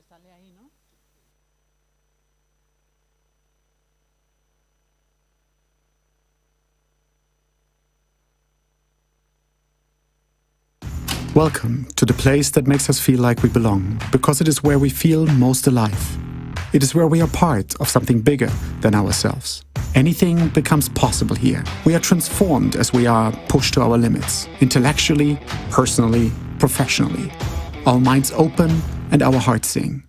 Sale ahí, ¿no? Welcome to the place that makes us feel like we belong, because it is where we feel most alive. It is where we are part of something bigger than ourselves. Anything becomes possible here. We are transformed as we are pushed to our limits, intellectually, personally, professionally. Our minds open and our hearts sing.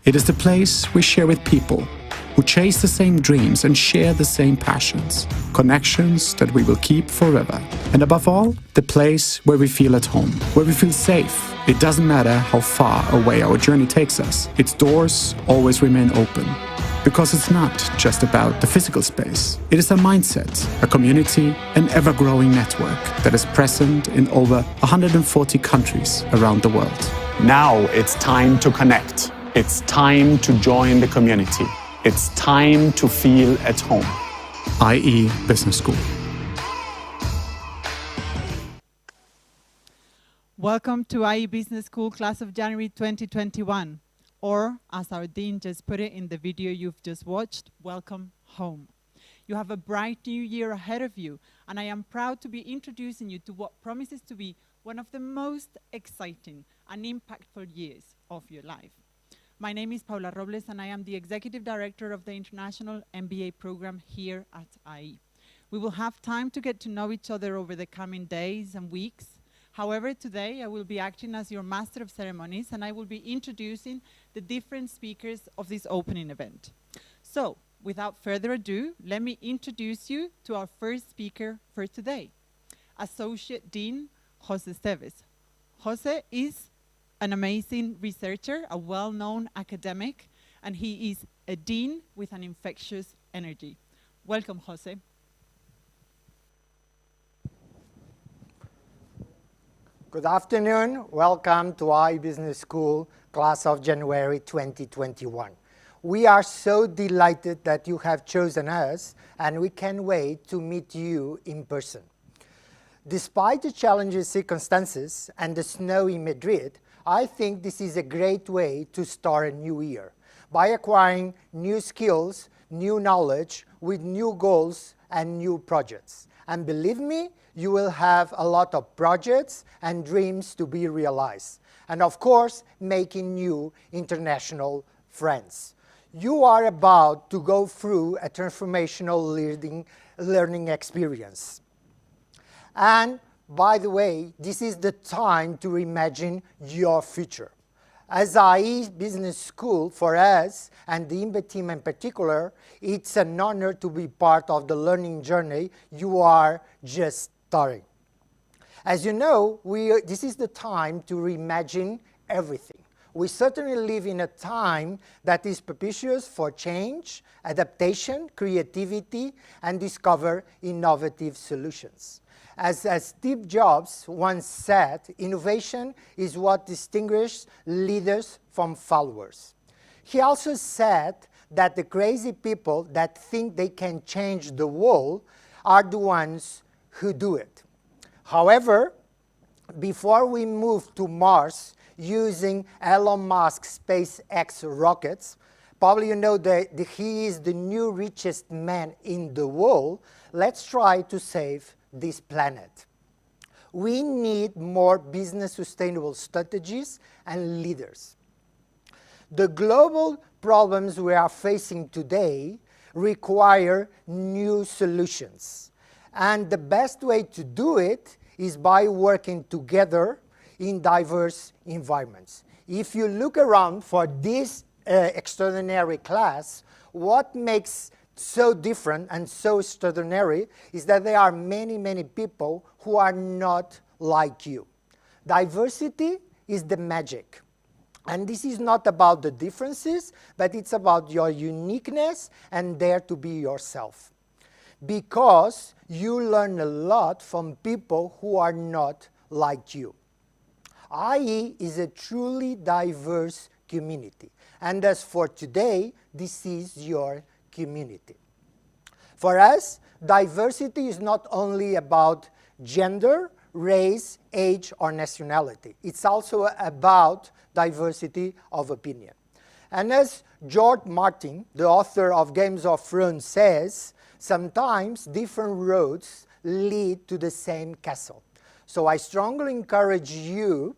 It is the place we share with people who chase the same dreams and share the same passions, connections that we will keep forever. And above all, the place where we feel at home, where we feel safe. It doesn't matter how far away our journey takes us, its doors always remain open. Because it's not just about the physical space. It is a mindset, a community, an ever-growing network that is present in over 140 countries around the world. Now it's time to connect. It's time to join the community. It's time to feel at home. IE Business School. Welcome to IE Business School Class of January 2021. Or, as our Dean just put it in the video you've just watched, welcome home. You have a bright new year ahead of you, and I am proud to be introducing you to what promises to be one of the most exciting and impactful years of your life. My name is Paula Robles, and I am the Executive Director of the International MBA program here at IE. We will have time to get to know each other over the coming days and weeks. However, today I will be acting as your Master of Ceremonies, and I will be introducing the different speakers of this opening event. So, without further ado, let me introduce you to our first speaker for today, Associate Dean Jose Esteves. Jose is an amazing researcher, a well-known academic, and he is a dean with an infectious energy. Welcome, Jose. Good afternoon. Welcome to IE Business School Class of January 2021. We are so delighted that you have chosen us, and we can't wait to meet you in person. Despite the challenging circumstances and the snow in Madrid, I think this is a great way to start a new year by acquiring new skills, new knowledge with new goals and new projects. And believe me, you will have a lot of projects and dreams to be realized. And of course, making new international friends. You are about to go through a transformational learning experience. And by the way, this is the time to imagine your future. As IE Business School, for us, and the INBE team in particular, it's an honor to be part of the learning journey you are just starting. As you know, this is the time to reimagine everything. We certainly live in a time that is propitious for change, adaptation, creativity, and discover innovative solutions. As Steve Jobs once said, innovation is what distinguishes leaders from followers. He also said that the crazy people that think they can change the world are the ones who do it. However, before we move to Mars using Elon Musk's SpaceX rockets, probably you know that he is the new richest man in the world, let's try to save this planet. We need more business sustainable strategies and leaders. The global problems we are facing today require new solutions. And the best way to do it is by working together in diverse environments. If you look around for this extraordinary class, what makes so different and so extraordinary is that there are many, many people who are not like you. Diversity is the magic. And this is not about the differences, but it's about your uniqueness and dare to be yourself. Because you learn a lot from people who are not like you. IE is a truly diverse community. And as for today, this is your community. For us, diversity is not only about gender, race, age, or nationality. It's also about diversity of opinion. And as George Martin, the author of Games of Thrones, says, sometimes different roads lead to the same castle. So I strongly encourage you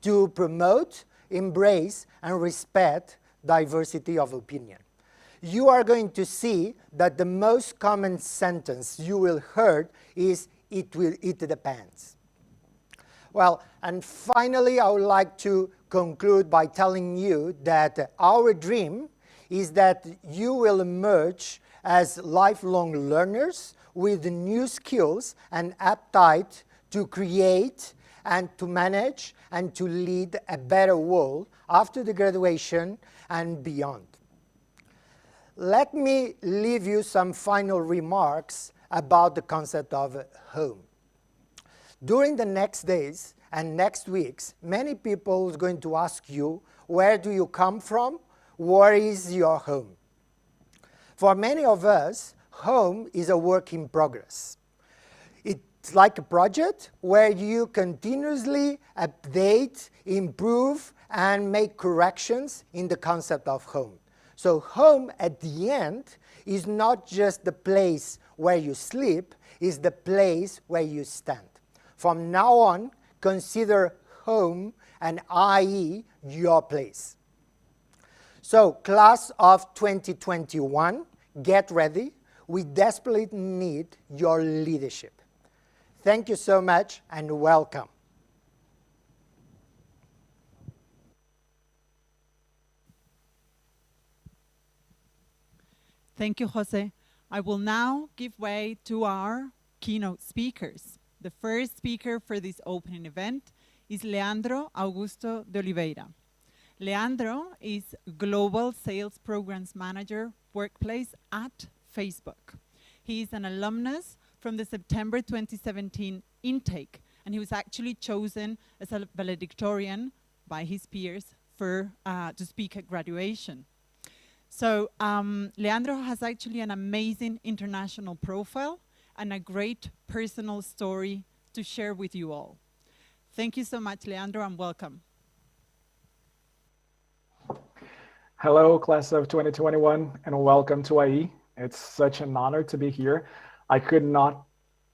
to promote, embrace, and respect diversity of opinion. You are going to see that the most common sentence you will hear is, it depends. Well, and finally, I would like to conclude by telling you that our dream is that you will emerge as lifelong learners with new skills and appetite to create and to manage and to lead a better world after the graduation and beyond. Let me leave you some final remarks about the concept of home. During the next days and next weeks, many people are going to ask you, where do you come from? Where is your home? For many of us, home is a work in progress. It's like a project where you continuously update, improve, and make corrections in the concept of home. So home, at the end, is not just the place where you sleep, it's the place where you stand. From now on, consider home and i.e. your place. So, class of 2021, get ready. We desperately need your leadership. Thank you so much and welcome. Thank you, Jose. I will now give way to our keynote speakers. The first speaker for this opening event is Leandro Augusto de Oliveira. Leandro is Global Sales Programs Manager, Workplace at Facebook. He is an alumnus from the September 2017 intake, and he was actually chosen as a valedictorian by his peers for, to speak at graduation. So Leandro has actually an amazing international profile and a great personal story to share with you all. Thank you so much, Leandro, and welcome. Hello, class of 2021, and welcome to IE. It's such an honor to be here. I could not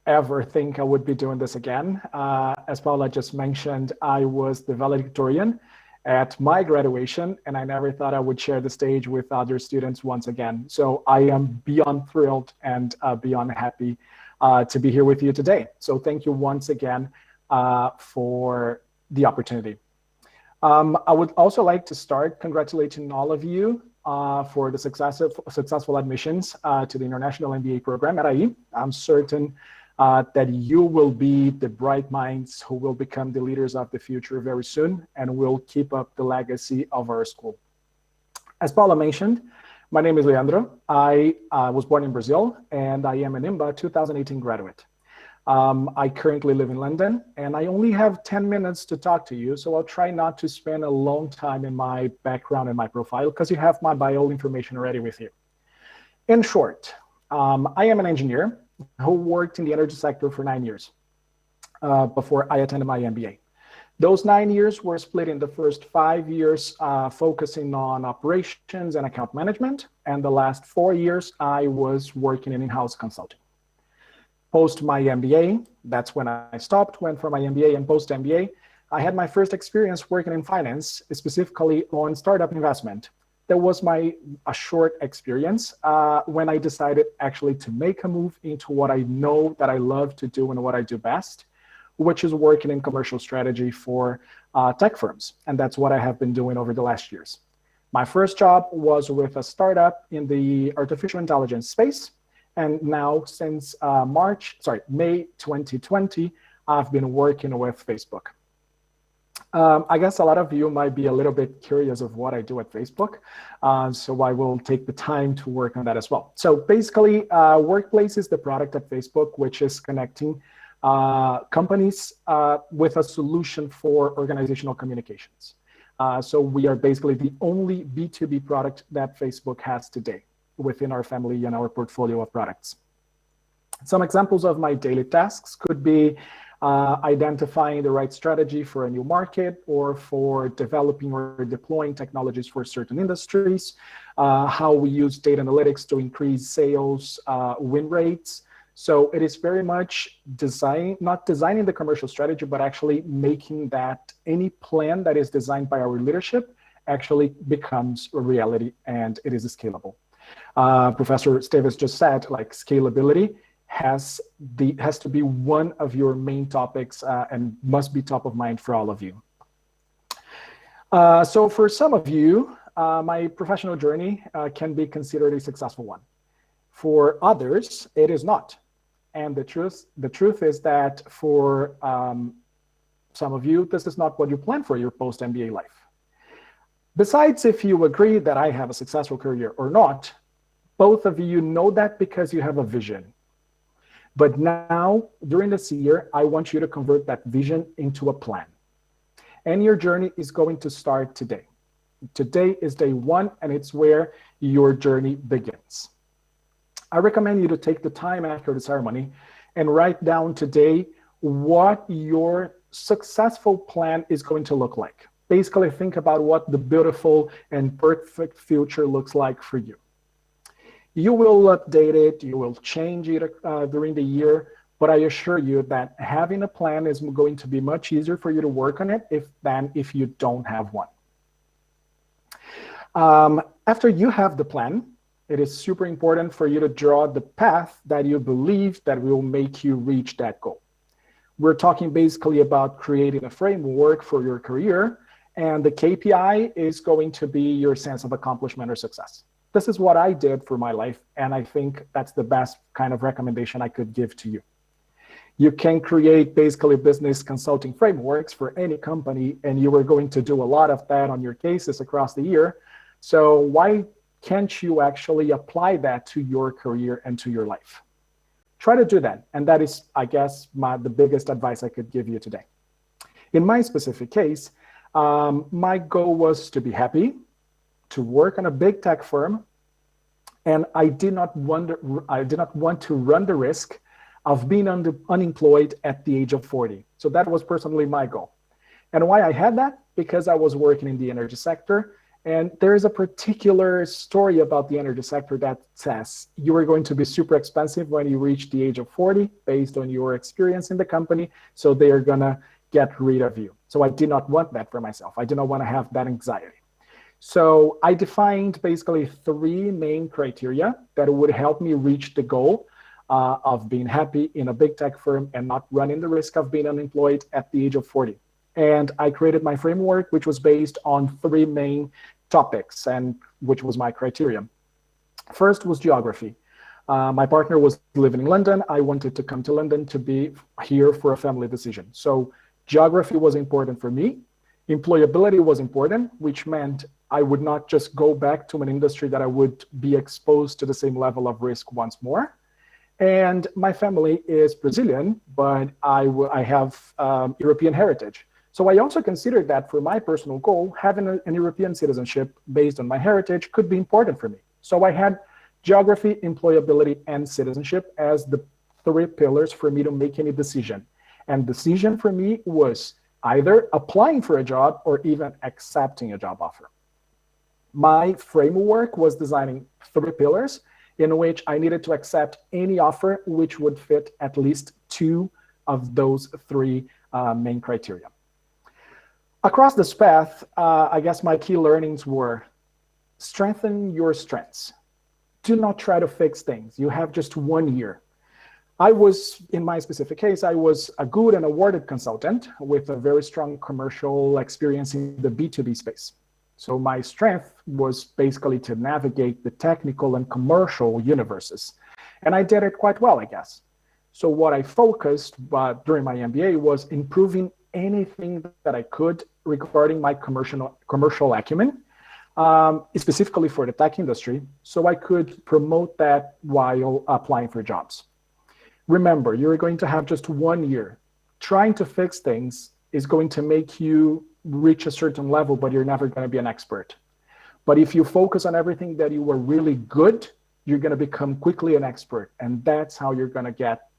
ever think I would be doing this again. As Paula just mentioned, I was the valedictorian at my graduation, and I never thought I would share the stage with other students once again. So I am beyond thrilled and beyond happy to be here with you today. So thank you once again for the opportunity. I would also like to start congratulating all of you for the successful admissions to the International MBA program at IE. I'm certain that you will be the bright minds who will become the leaders of the future very soon and will keep up the legacy of our school. As Paula mentioned, my name is Leandro. I was born in Brazil, and I am an IMBA 2018 graduate. I currently live in London, and I only have 10 minutes to talk to you, so I'll try not to spend a long time in my background and my profile, because you have my bio information already with you. In short, I am an engineer who worked in the energy sector for 9 years before I attended my MBA. Those 9 years were split in the first 5 years focusing on operations and account management, and the last 4 years I was working in in-house consulting. Post my MBA, that's when I stopped, went for my MBA, and post MBA, I had my first experience working in finance, specifically on startup investment. That was a short experience when I decided actually to make a move into what I know that I love to do and what I do best, which is working in commercial strategy for tech firms. And that's what I have been doing over the last years. My first job was with a startup in the artificial intelligence space. And now since May 2020, I've been working with Facebook. I guess a lot of you might be a little bit curious of what I do at Facebook. So I will take the time to work on that as well. So basically, Workplace is the product at Facebook, which is connecting companies with a solution for organizational communications. So we are basically the only B2B product that Facebook has today within our family and our portfolio of products. Some examples of my daily tasks could be identifying the right strategy for a new market or for developing or deploying technologies for certain industries, how we use data analytics to increase sales win rates. So it is very much not designing the commercial strategy, but actually making that any plan that is designed by our leadership actually becomes a reality and it is scalable. Professor Esteves just said, like, scalability has to be one of your main topics and must be top of mind for all of you. So for some of you, my professional journey can be considered a successful one. For others, it is not. And the truth is that for some of you, this is not what you plan for your post-MBA life. Besides, if you agree that I have a successful career or not, both of you know that because you have a vision. But now, during this year, I want you to convert that vision into a plan. And your journey is going to start today. Today is day one, and it's where your journey begins. I recommend you to take the time after the ceremony and write down today what your successful plan is going to look like. Basically, think about what the beautiful and perfect future looks like for you. You will update it, you will change it during the year, but I assure you that having a plan is going to be much easier for you to work on it than if you don't have one. After you have the plan, it is super important for you to draw the path that you believe that will make you reach that goal. We're talking basically about creating a framework for your career, and the KPI is going to be your sense of accomplishment or success. This is what I did for my life, and I think that's the best kind of recommendation I could give to you. You can create basically business consulting frameworks for any company, and you are going to do a lot of that on your cases across the year. So why can't you actually apply that to your career and to your life? Try to do that. And that is, I guess, the biggest advice I could give you today. In my specific case, my goal was to be happy, to work on a big tech firm, and I did not want to run the risk of being unemployed at the age of 40. So that was personally my goal. And why I had that? Because I was working in the energy sector. And there is a particular story about the energy sector that says you are going to be super expensive when you reach the age of 40 based on your experience in the company. So they are going to get rid of you. So I did not want that for myself. I did not want to have that anxiety. So I defined basically 3 main criteria that would help me reach the goal of being happy in a big tech firm and not running the risk of being unemployed at the age of 40. And I created my framework, which was based on 3 main topics, and which was my criteria. First was geography. My partner was living in London. I wanted to come to London to be here for a family decision. So geography was important for me. Employability was important, which meant I would not just go back to an industry that I would be exposed to the same level of risk once more. And my family is Brazilian, but I have European heritage. So I also considered that for my personal goal, having an European citizenship based on my heritage could be important for me. So I had geography, employability, and citizenship as the 3 pillars for me to make any decision. And decision for me was either applying for a job or even accepting a job offer. My framework was designing 3 pillars in which I needed to accept any offer which would fit at least 2 of those 3 main criteria. Across this path, I guess my key learnings were strengthen your strengths. Do not try to fix things. You have just 1 year. In my specific case, I was a good and awarded consultant with a very strong commercial experience in the B2B space. So my strength was basically to navigate the technical and commercial universes. And I did it quite well, I guess. So what I focused during my MBA was improving anything that I could regarding my commercial acumen, specifically for the tech industry, so I could promote that while applying for jobs. Remember, you're going to have just 1 year. Trying to fix things is going to make you reach a certain level, but you're never going to be an expert. But if you focus on everything that you were really good, you're going to become quickly an expert. And that's how you're going to get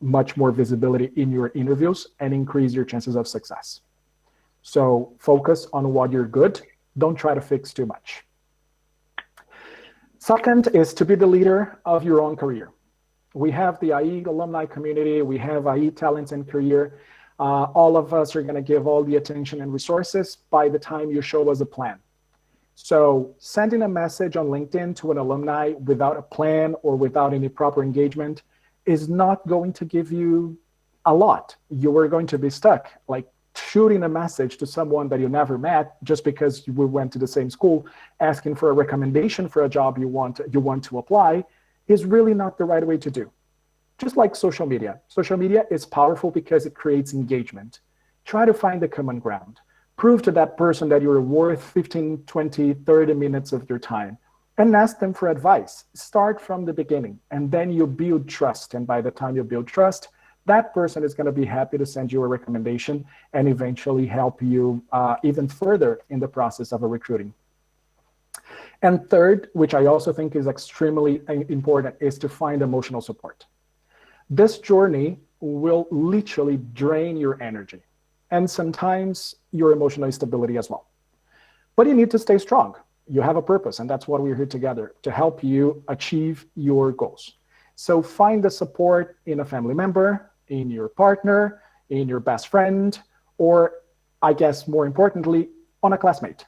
much more visibility in your interviews and increase your chances of success. So focus on what you're good. Don't try to fix too much. Second is to be the leader of your own career. We have the IE alumni community. We have IE Talents and Career. All of us are going to give all the attention and resources by the time you show us a plan. So sending a message on LinkedIn to an alumni without a plan or without any proper engagement is not going to give you a lot. You are going to be stuck. Like shooting a message to someone that you never met just because we went to the same school, asking for a recommendation for a job you want to apply, is really not the right way to do. Just like social media. Social media is powerful because it creates engagement. Try to find the common ground. Prove to that person that you're worth 15, 20, 30 minutes of your time and ask them for advice. Start from the beginning and then you build trust. And by the time you build trust, that person is going to be happy to send you a recommendation and eventually help you even further in the process of a recruiting. And third, which I also think is extremely important, is to find emotional support. This journey will literally drain your energy and sometimes your emotional stability as well. But you need to stay strong. You have a purpose, and that's what we're here together to help you achieve your goals. So find the support in a family member, in your partner, in your best friend, or I guess more importantly, on a classmate.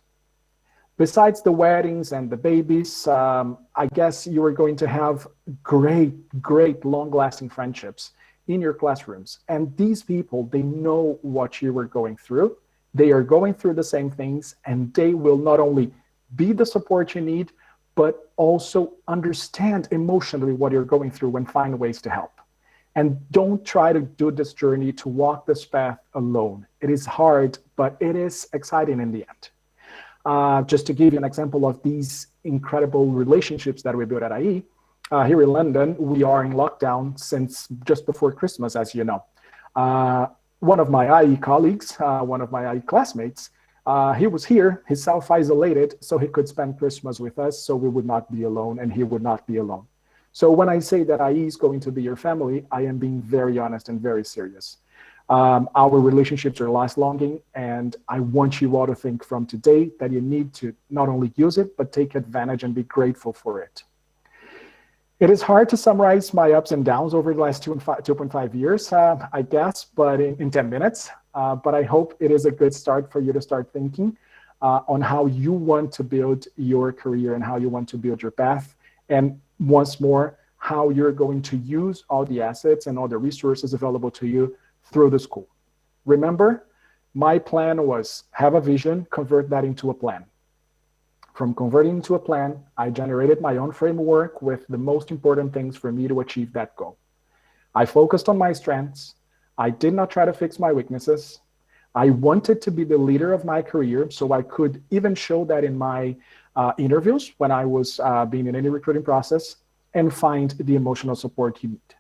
Besides the weddings and the babies, I guess you are going to have great long-lasting friendships in your classrooms. And these people, they know what you were going through. They are going through the same things, and they will not only be the support you need, but also understand emotionally what you're going through and find ways to help. And don't try to do this journey to walk this path alone. It is hard, but it is exciting in the end. Just to give you an example of these incredible relationships that we built at IE, here in London, we are in lockdown since just before Christmas, as you know. One of my IE colleagues, one of my IE classmates, he was here, he's self-isolated, so he could spend Christmas with us, so we would not be alone and he would not be alone. So when I say that IE is going to be your family, I am being very honest and very serious. Our relationships are lifelong, and I want you all to think from today that you need to not only use it, but take advantage and be grateful for it. It is hard to summarize my ups and downs over the last 2.5 years, I guess, but in 10 minutes. But I hope it is a good start for you to start thinking on how you want to build your career and how you want to build your path. And once more, how you're going to use all the assets and all the resources available to you through the school. Remember, my plan was have a vision, convert that into a plan. From converting into a plan, I generated my own framework with the most important things for me to achieve that goal. I focused on my strengths. I did not try to fix my weaknesses. I wanted to be the leader of my career, so I could even show that in my interviews when I was being in any recruiting process, and find the emotional support you need.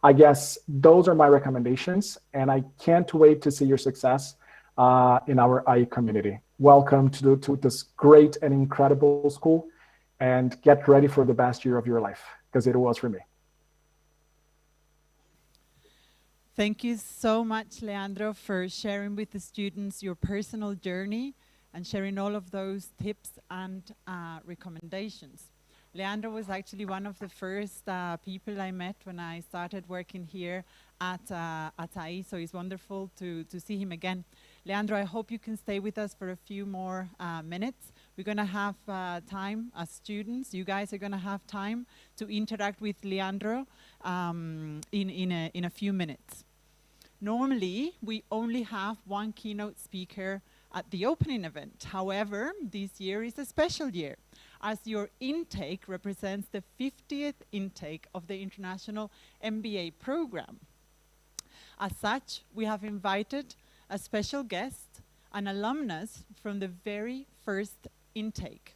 I guess those are my recommendations, and I can't wait to see your success in our IE community. Welcome to this great and incredible school, and get ready for the best year of your life, because it was for me. Thank you so much, Leandro, for sharing with the students your personal journey and sharing all of those tips and recommendations. Leandro was actually one of the first people I met when I started working here at IE, so it's wonderful to see him again. Leandro, I hope you can stay with us for a few more minutes. We're going to have time as students. You guys are going to have time to interact with Leandro in a few minutes. Normally, we only have one keynote speaker at the opening event. However, this year is a special year, as your intake represents the 50th intake of the International MBA program. As such, we have invited a special guest, an alumnus from the very first intake.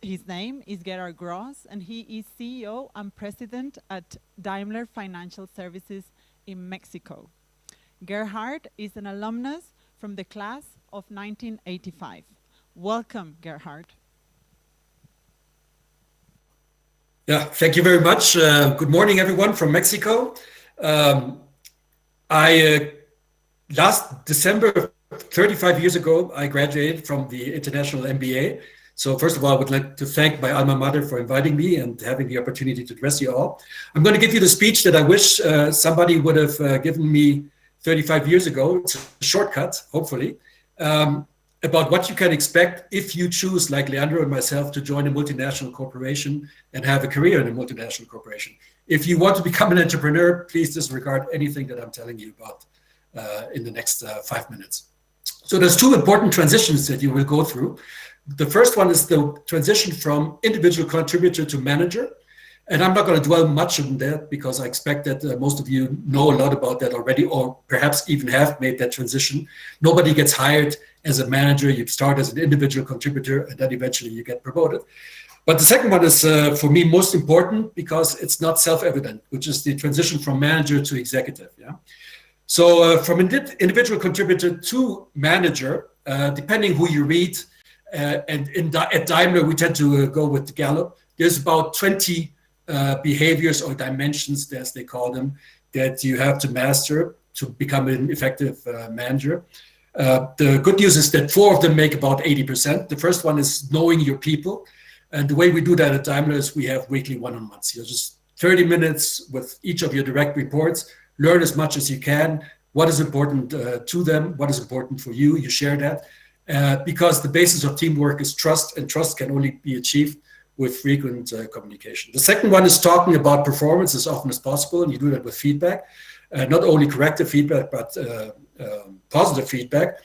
His name is Gerhard Gross, and he is CEO and President at Daimler Financial Services in Mexico. Gerhard is an alumnus from the class of 1985. Welcome, Gerhard. Yeah, thank you very much. Good morning, everyone from Mexico. Last December, 35 years ago, I graduated from the International MBA. So first of all, I would like to thank my alma mater for inviting me and having the opportunity to address you all. I'm going to give you the speech that I wish somebody would have given me 35 years ago. It's a shortcut, hopefully, about what you can expect if you choose, like Leandro and myself, to join a multinational corporation and have a career in a multinational corporation. If you want to become an entrepreneur, please disregard anything that I'm telling you about in the next 5 minutes. So there's two important transitions that you will go through. The first one is the transition from individual contributor to manager. And I'm not going to dwell much on that because I expect that most of you know a lot about that already, or perhaps even have made that transition. Nobody gets hired as a manager. You start as an individual contributor and then eventually you get promoted. But the second one is for me most important because it's not self-evident, which is the transition from manager to executive. Yeah. So from individual contributor to manager, depending who you read, and at Daimler, we tend to go with Gallup. There's about 20 behaviors or dimensions, as they call them, that you have to master to become an effective manager. The good news is that 4 of them make about 80%. The first one is knowing your people. And the way we do that at Daimler is we have weekly one-on-ones. You know, just 30 minutes with each of your direct reports. Learn as much as you can. What is important to them? What is important for you? You share that. Because the basis of teamwork is trust, and trust can only be achieved with frequent communication. The second one is talking about performance as often as possible, and you do that with feedback, not only corrective feedback, but positive feedback.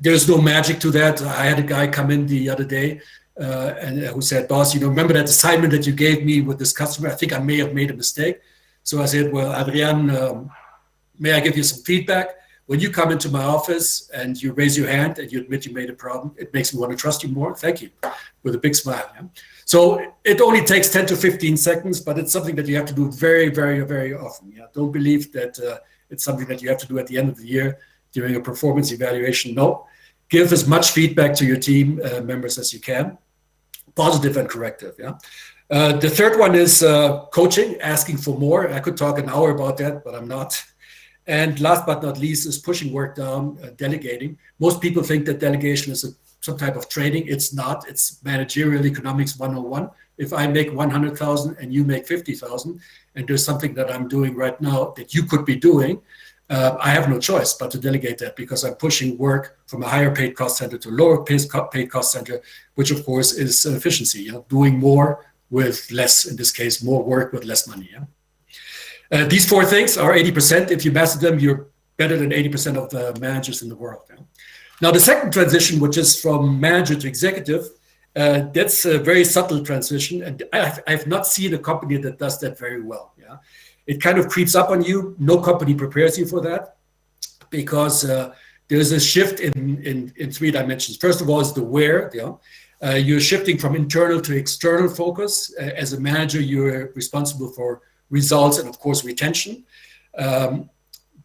There's no magic to that. I had a guy come in the other day and who said, "Boss, you know, remember that assignment that you gave me with this customer? I think I may have made a mistake." So I said, "Well, Adrian, may I give you some feedback? When you come into my office and you raise your hand and you admit you made a problem, it makes me want to trust you more. Thank you," with a big smile. Yeah? So it only takes 10 to 15 seconds, but it's something that you have to do very, very, very often. Yeah? Don't believe that it's something that you have to do at the end of the year during a performance evaluation. No, give as much feedback to your team members as you can, positive and corrective. Yeah. The third one is coaching, asking for more. I could talk an hour about that, but I'm not. And last but not least is pushing work down, delegating. Most people think that delegation is some type of training. It's not. It's managerial economics 101. If I make 100,000 and you make 50,000, and there's something that I'm doing right now that you could be doing, I have no choice but to delegate that because I'm pushing work from a higher paid cost center to a lower paid cost center, which of course is efficiency. You know, doing more with less. In this case, more work with less money. Yeah. These 4 things are 80%. If you master them, you're better than 80% of the managers in the world. Yeah? Now, the second transition, which is from manager to executive, that's a very subtle transition. And I've not seen a company that does that very well. Yeah? It kind of creeps up on you. No company prepares you for that because there's a shift in 3 dimensions. First of all, is the where. Yeah? You're shifting from internal to external focus. As a manager, you're responsible for results and of course retention,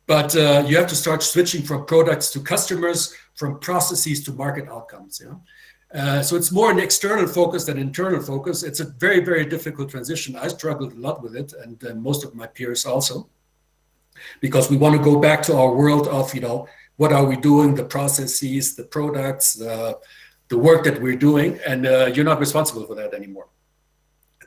but you have to start switching from products to customers, from processes to market outcomes. Yeah? So it's more an external focus than internal focus. It's a very, very difficult transition. I struggled a lot with it, and most of my peers also, because we want to go back to our world of, you know, what are we doing, the processes, the products, the work that we're doing, and you're not responsible for that anymore.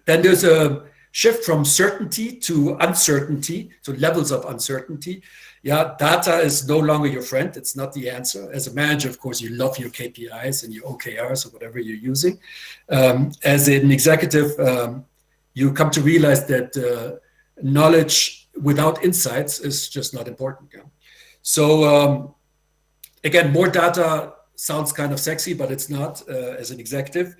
Then there's a shift from certainty to uncertainty, to levels of uncertainty. Yeah, data is no longer your friend. It's not the answer. As a manager, of course, you love your KPIs and your OKRs or whatever you're using. As an executive, you come to realize that knowledge without insights is just not important. Yeah? So again, more data sounds kind of sexy, but it's not as an executive.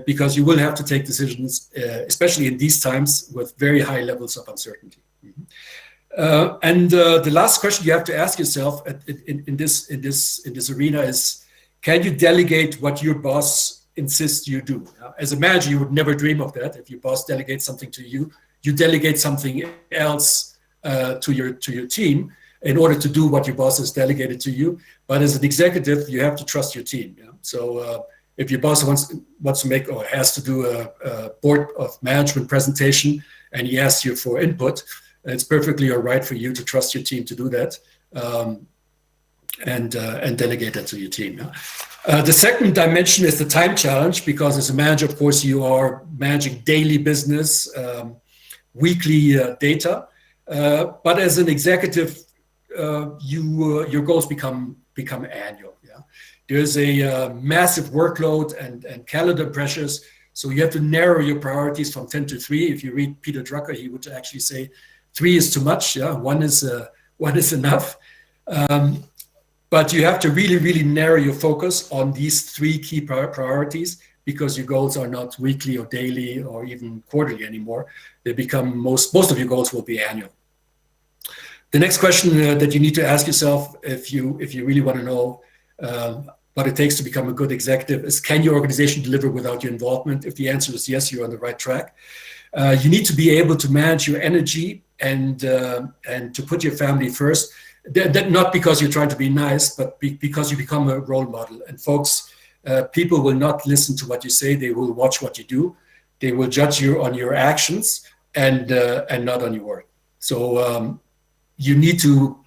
Because you will have to take decisions, especially in these times, with very high levels of uncertainty. Mm-hmm. And the last question you have to ask yourself in this arena is: can you delegate what your boss insists you do? As a manager, you would never dream of that. If your boss delegates something to you, you delegate something else to your team in order to do what your boss has delegated to you. But as an executive, you have to trust your team. Yeah? So. If your boss wants to make or has to do a board of management presentation and he asks you for input, it's perfectly all right for you to trust your team to do that, and delegate that to your team. The second dimension is the time challenge, because as a manager, of course, you are managing daily business, weekly data, but as an executive, your goals become annual. Yeah, there's a massive workload and calendar pressures, so you have to narrow your priorities from 10 to 3. If you read Peter Drucker, he would actually say 3 is too much. Yeah, one is enough. But you have to really narrow your focus on these 3 key priorities, because your goals are not weekly or daily or even quarterly anymore. They become most of your goals will be annual. The next question that you need to ask yourself, if you really want to know what it takes to become a good executive, is, can your organization deliver without your involvement? If the answer is yes, you're on the right track. You need to be able to manage your energy and to put your family first. That not because you're trying to be nice, but because you become a role model. And folks, people will not listen to what you say. They will watch what you do. They will judge you on your actions and not on your word. So you need to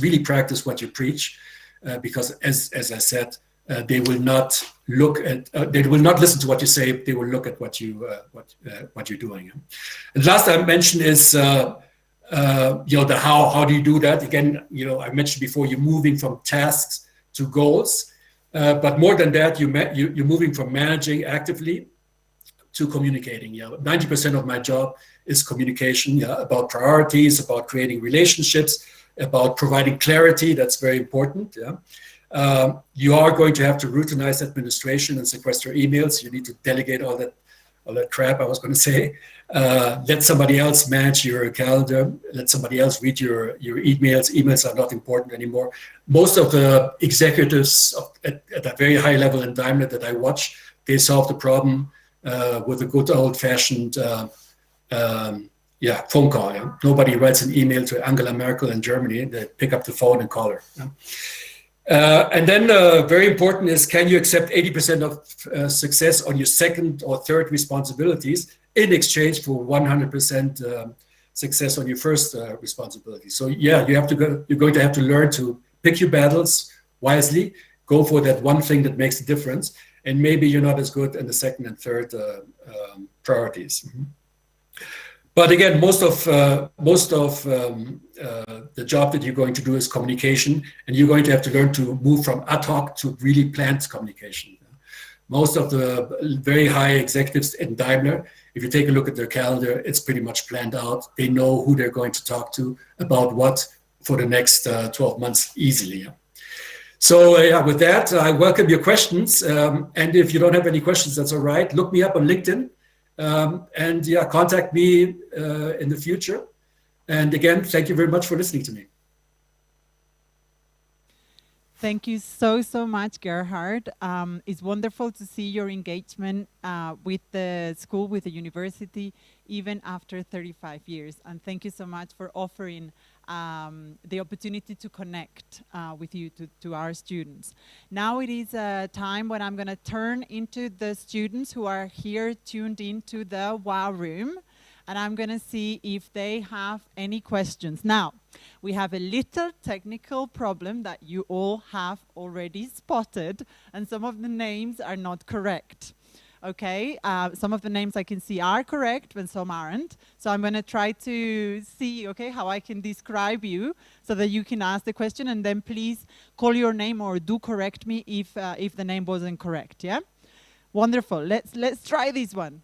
really practice what you preach, because as I said, they will not listen to what you say. They will look at what you're doing. And last I mentioned is the how do you do that? Again, I mentioned before, you're moving from tasks to goals, but more than that, you're moving from managing actively to communicating. 90% of my job is communication, about priorities, about creating relationships, about providing clarity. That's very important. You are going to have to routinize administration and sequester emails. You need to delegate all that crap I was going to say. Let somebody else manage your calendar. Let somebody else read your emails. Emails are not important anymore. Most of the executives at a very high level in Daimler that I watch, they solve the problem with a good old-fashioned phone call. Nobody writes an email to Angela Merkel in Germany. They pick up the phone and call her. And then very important is, can you accept 80% of success on your second or third responsibilities in exchange for 100% success on your first responsibility? So you're going to have to learn to pick your battles wisely, go for that one thing that makes a difference, and maybe you're not as good in the second and third priorities. Mm-hmm. But again, most of the job that you're going to do is communication, and you're going to have to learn to move from ad hoc to really planned communication. Most of the very high executives in Daimler, if you take a look at their calendar, it's pretty much planned out. They know who they're going to talk to about what for the next 12 months easily. So with that, I welcome your questions. And if you don't have any questions, that's all right. Look me up on LinkedIn. And contact me in the future. And again, thank you very much for listening to me. Thank you so much, Gerhard. It's wonderful to see your engagement with the school, with the university, even after 35 years. And thank you so much for offering the opportunity to connect with you, to our students. Now it is a time when I'm going to turn into the students who are here tuned into the WOW room, and I'm going to see if they have any questions. Now, we have a little technical problem that you all have already spotted, and some of the names are not correct. Okay, some of the names I can see are correct, but some aren't. So I'm going to try to see, okay, how I can describe you so that you can ask the question, and then please call your name or do correct me if the name wasn't correct. Yeah, wonderful. Let's try this one.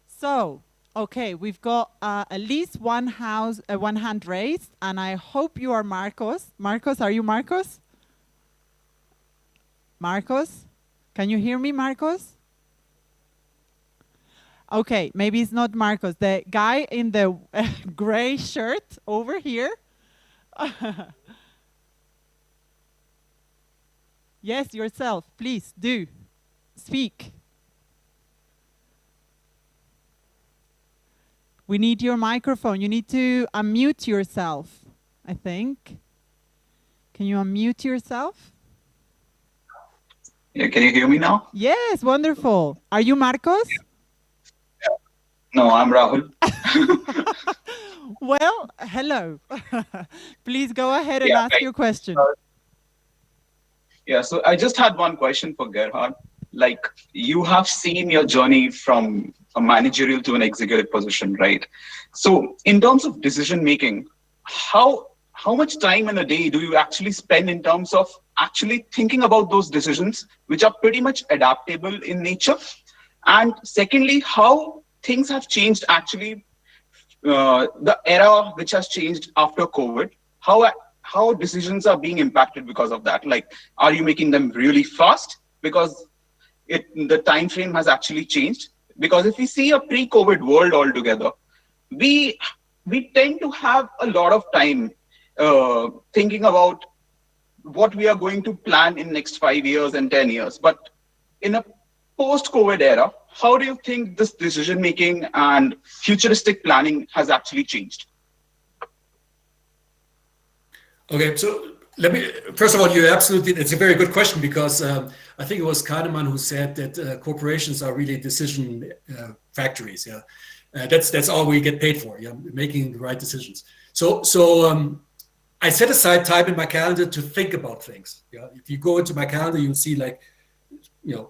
So, okay, we've got at least one hand raised, and I hope you are Marcos. Marcos, are you Marcos? Marcos, can you hear me, Marcos? Okay, maybe it's not Marcos. The guy in the gray shirt over here. Yes, yourself. Please do. Speak. We need your microphone. You need to unmute yourself, I think. Can you unmute yourself? Yeah, can you hear me now? Yes, wonderful. Are you Marcos? No, I'm Rahul. Well, hello. Please go ahead and ask your question. Yeah, so I just had one question for Gerhard. Like, you have seen your journey from a managerial to an executive position, right? So in terms of decision making, how much time in a day do you actually spend in terms of actually thinking about those decisions, which are pretty much adaptable in nature? And secondly, how things have changed actually, the era which has changed after COVID, how decisions are being impacted because of that? Like, are you making them really fast because the time frame has actually changed? Because if we see a pre-COVID world altogether, we tend to have a lot of time thinking about what we are going to plan in next 5 years and 10 years. But in a post-COVID era, how do you think this decision-making and futuristic planning has actually changed? Okay, so first of all, it's a very good question, because I think it was Kahneman who said that corporations are really decision factories. Yeah, that's all we get paid for. Yeah, making the right decisions. So I set aside time in my calendar to think about things. Yeah, if you go into my calendar, you'll see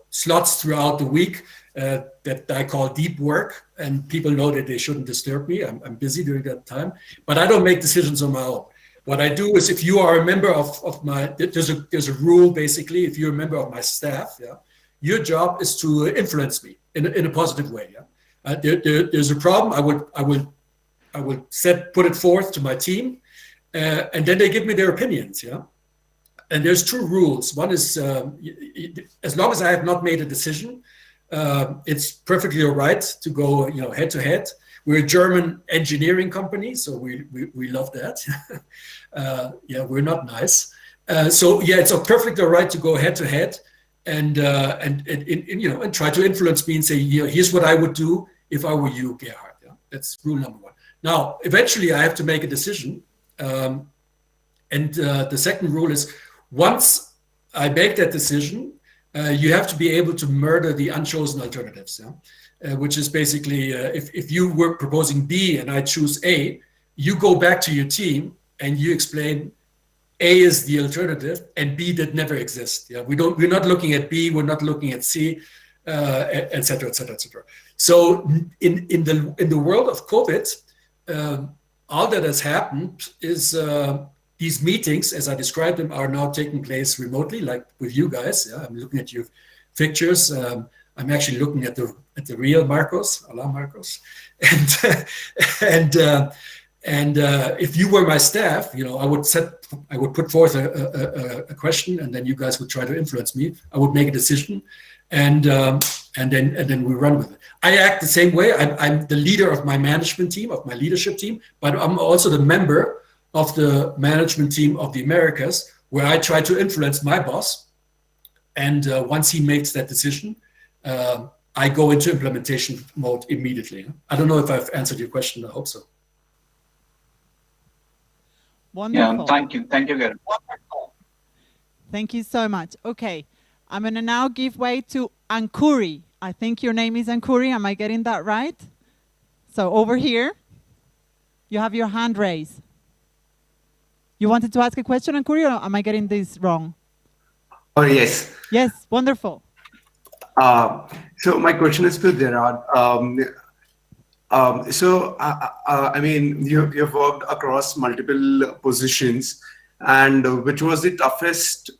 slots throughout the week that I call deep work, and people know that they shouldn't disturb me. I'm busy during that time, but I don't make decisions on my own. What I do is, if you are a member of my, there's a rule basically. If you're a member of my staff, yeah, your job is to influence me in a positive way. Yeah, there's a problem. I will put it forth to my team, and then they give me their opinions. Yeah, and there's two rules. One is, as long as I have not made a decision, it's perfectly all right to go head to head. We're a German engineering company, so we love that. Yeah, we're not nice. So yeah, it's perfectly all right to go head to head and try to influence me and say, here's what I would do if I were you, Gerhard. Yeah? That's rule number one. Now, eventually I have to make a decision. And the second rule is, once I make that decision, you have to be able to murder the unchosen alternatives. Yeah? Which is basically, if you were proposing B and I choose A, you go back to your team and you explain A is the alternative and B did never exist. Yeah, we're not looking at B, we're not looking at C, et cetera, et cetera, et cetera. So in the world of COVID, all that has happened is these meetings, as I described them, are now taking place remotely, like with you guys. Yeah, I'm looking at your pictures. I'm actually looking at the real Marcos, Hola Marcos, and if you were my staff, I would put forth a question, and then you guys would try to influence me. I would make a decision, and then we run with it. I act the same way. I'm the leader of my management team, of my leadership team, but I'm also the member of the management team of the Americas, where I try to influence my boss, and once he makes that decision, I go into implementation mode immediately. I don't know if I've answered your question. I hope so. Wonderful. Yeah, thank you, Gary. Thank you so much. Okay, I'm going to now give way to Ankuri. I think your name is Ankuri. Am I getting that right? So over here, you have your hand raised. You wanted to ask a question, Ankuri, or am I getting this wrong? Oh, yes. Yes, wonderful. So my question is to Gerhard. I mean, you've worked across multiple positions, and which was the toughest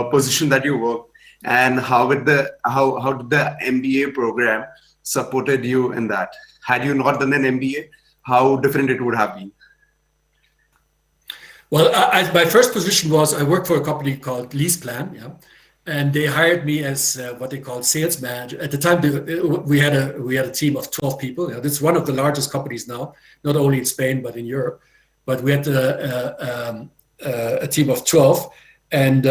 position that you worked, and how did the MBA program supported you in that? Had you not done an MBA, how different it would have been? Well, my first position was, I worked for a company called LeasePlan, yeah, and they hired me as what they call sales manager. At the time, we had a team of 12 people. Yeah, this is one of the largest companies now, not only in Spain but in Europe. But we had a team of 12, and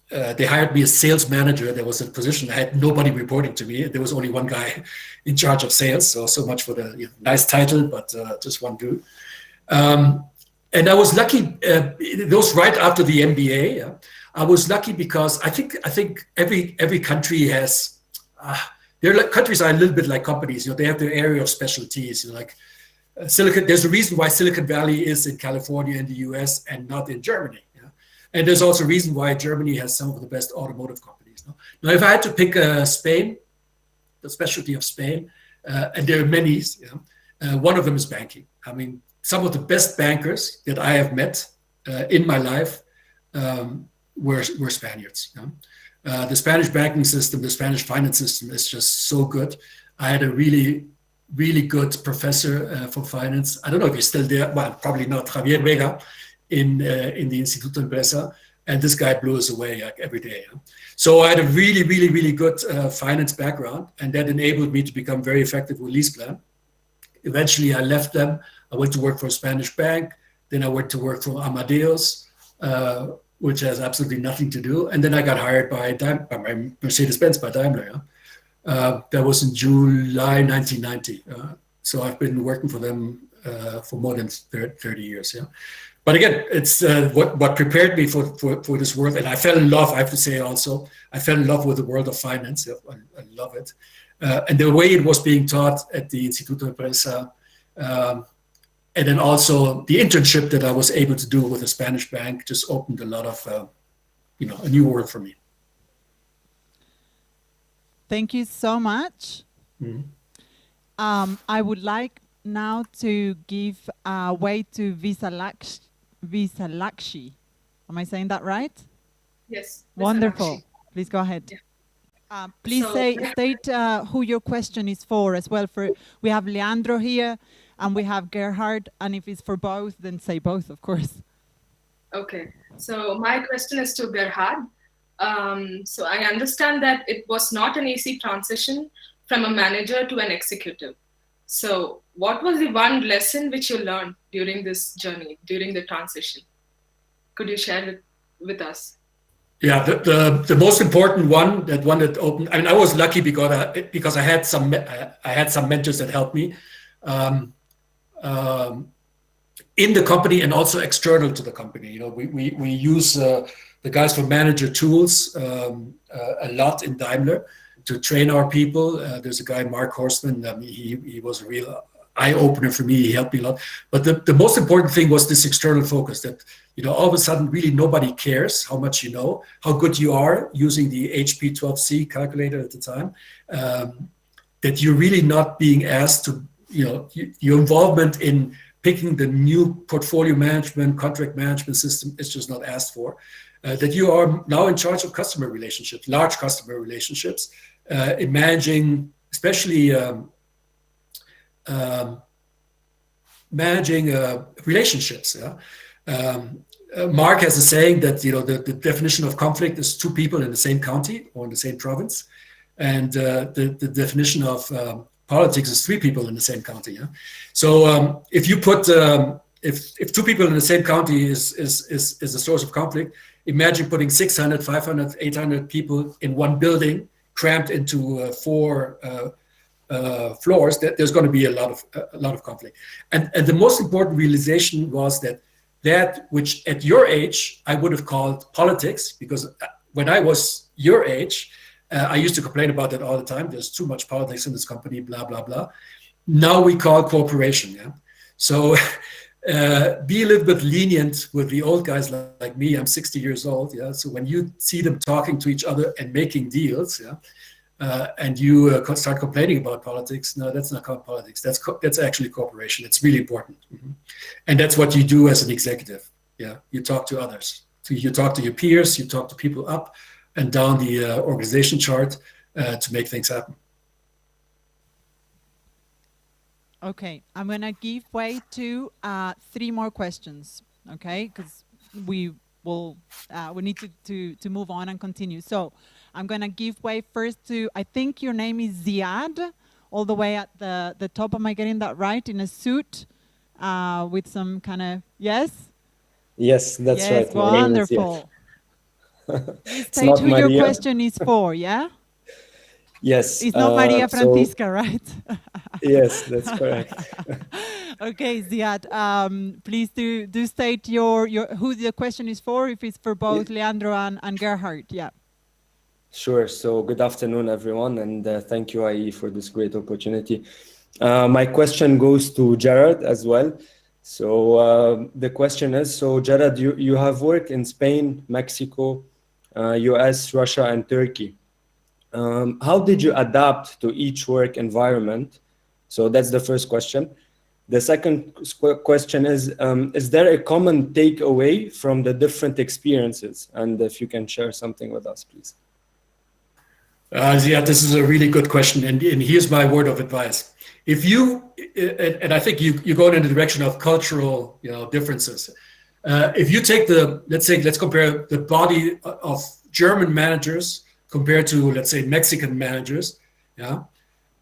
they hired me as sales manager. There was a position. I had nobody reporting to me. There was only one guy in charge of sales. So much for the nice title, but just one dude. And I was lucky. It was right after the MBA. Yeah? I was lucky because I think every country has they're like countries are a little bit like companies. They have their area of specialties. Like Silicon. There's a reason why Silicon Valley is in California in the U.S. and not in Germany. And there's also a reason why Germany has some of the best automotive companies. Now, if I had to pick Spain, the specialty of Spain, and there are many, one of them is banking. I mean, some of the best bankers that I have met in my life were Spaniards. The Spanish banking system, the Spanish finance system is just so good. I had a really good professor for finance. I don't know if he's still there. Well, probably not. Javier Vega in the Instituto Empresa, and this guy blew us away like every day. So I had a really good finance background, and that enabled me to become very effective with LeasePlan. Eventually, I left them. I went to work for a Spanish bank. Then I went to work for Amadeus, which has absolutely nothing to do. And then I got hired by Mercedes-Benz, by Daimler. That was in July 1990. So I've been working for them for more than 30 years. But again, it's what prepared me for this world. And I fell in love, I have to say also, I fell in love with the world of finance. I love it. And the way it was being taught at the Instituto Empresa, and then also the internship that I was able to do with a Spanish bank just opened a lot of, a new world for me. Thank you so much. Mm-hmm. I would like now to give way to Visalakshi. Am I saying that right? Yes. Wonderful. Please go ahead. Yeah. Please state who your question is for as well. We have Leandro here and we have Gerhard, and if it's for both, then say both, of course. Okay. So my question is to Gerhard. So I understand that it was not an easy transition from a manager to an executive. So what was the one lesson which you learned during this journey, during the transition? Could you share it with us? Yeah, the most important one, that opened. I mean, I was lucky because I had some mentors that helped me in the company and also external to the company. We use the guys from Manager Tools a lot in Daimler to train our people. There's a guy, Mark Horstman. He was a real eye-opener for me. He helped me a lot. But the most important thing was this external focus, that all of a sudden really nobody cares how much you know, how good you are using the HP 12C calculator at the time, that you're really not being asked to, your involvement in picking the new portfolio management, contract management system is just not asked for. That you are now in charge of customer relationships, large customer relationships, in managing, especially managing relationships. Mark has a saying that the definition of conflict is two people in the same county or in the same province, and the definition of politics is three people in the same county. So if you put if two people in the same county is a source of conflict, imagine putting 600, 500, 800 people in one building, cramped into 4 floors. That there's going to be a lot of conflict. And the most important realization was that which at your age I would have called politics, because when I was your age, I used to complain about that all the time. There's too much politics in this company, blah blah blah. Now we call cooperation. So be a little bit lenient with the old guys like me. I'm 60 years old. So when you see them talking to each other and making deals, and you start complaining about politics, no, that's not called politics. That's actually cooperation. It's really important. Mm-hmm. And that's what you do as an executive. You talk to others. So you talk to your peers, you talk to people up and down the organization chart to make things happen. Okay, I'm going to give way to 3 more questions, okay? Because we need to move on and continue. So I'm going to give way first to, I think your name is Ziad, all the way at the top. Am I getting that right? In a suit with some kind of, yes? Yes, that's right. Yes, wonderful. Please state who your question is for, yeah? Yes. It's not Maria Francisca, right? Yes, that's correct. Okay, Ziad, please do state who the question is for, if it's for both Leandro and Gerhard, yeah. Sure. So good afternoon, everyone, and thank you, IE, for this great opportunity. My question goes to Jared as well. So the question is, so Jared, you have worked in Spain, Mexico, US, Russia, and Turkey. How did you adapt to each work environment? So that's the first question. The second question is there a common takeaway from the different experiences? And if you can share something with us, please. Yeah, this is a really good question, and here's my word of advice. If you, and I think you're going in the direction of cultural, differences. If you take let's compare the body of German managers compared to, let's say, Mexican managers,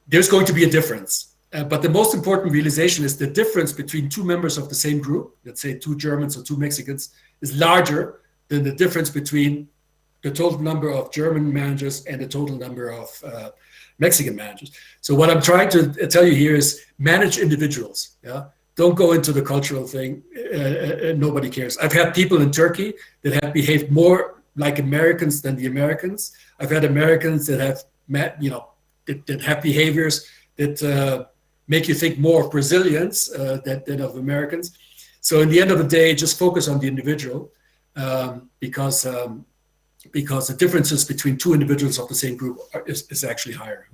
there's going to be a difference. But the most important realization is the difference between two members of the same group, let's say 2 Germans or 2 Mexicans, is larger than the difference between the total number of German managers and the total number of Mexican managers. So what I'm trying to tell you here is manage individuals. Don't go into the cultural thing. Nobody cares. I've had people in Turkey that have behaved more like Americans than the Americans. I've had Americans that have that have behaviors that make you think more of Brazilians than of Americans. So in the end of the day, just focus on the individual because the differences between 2 individuals of the same group is actually higher.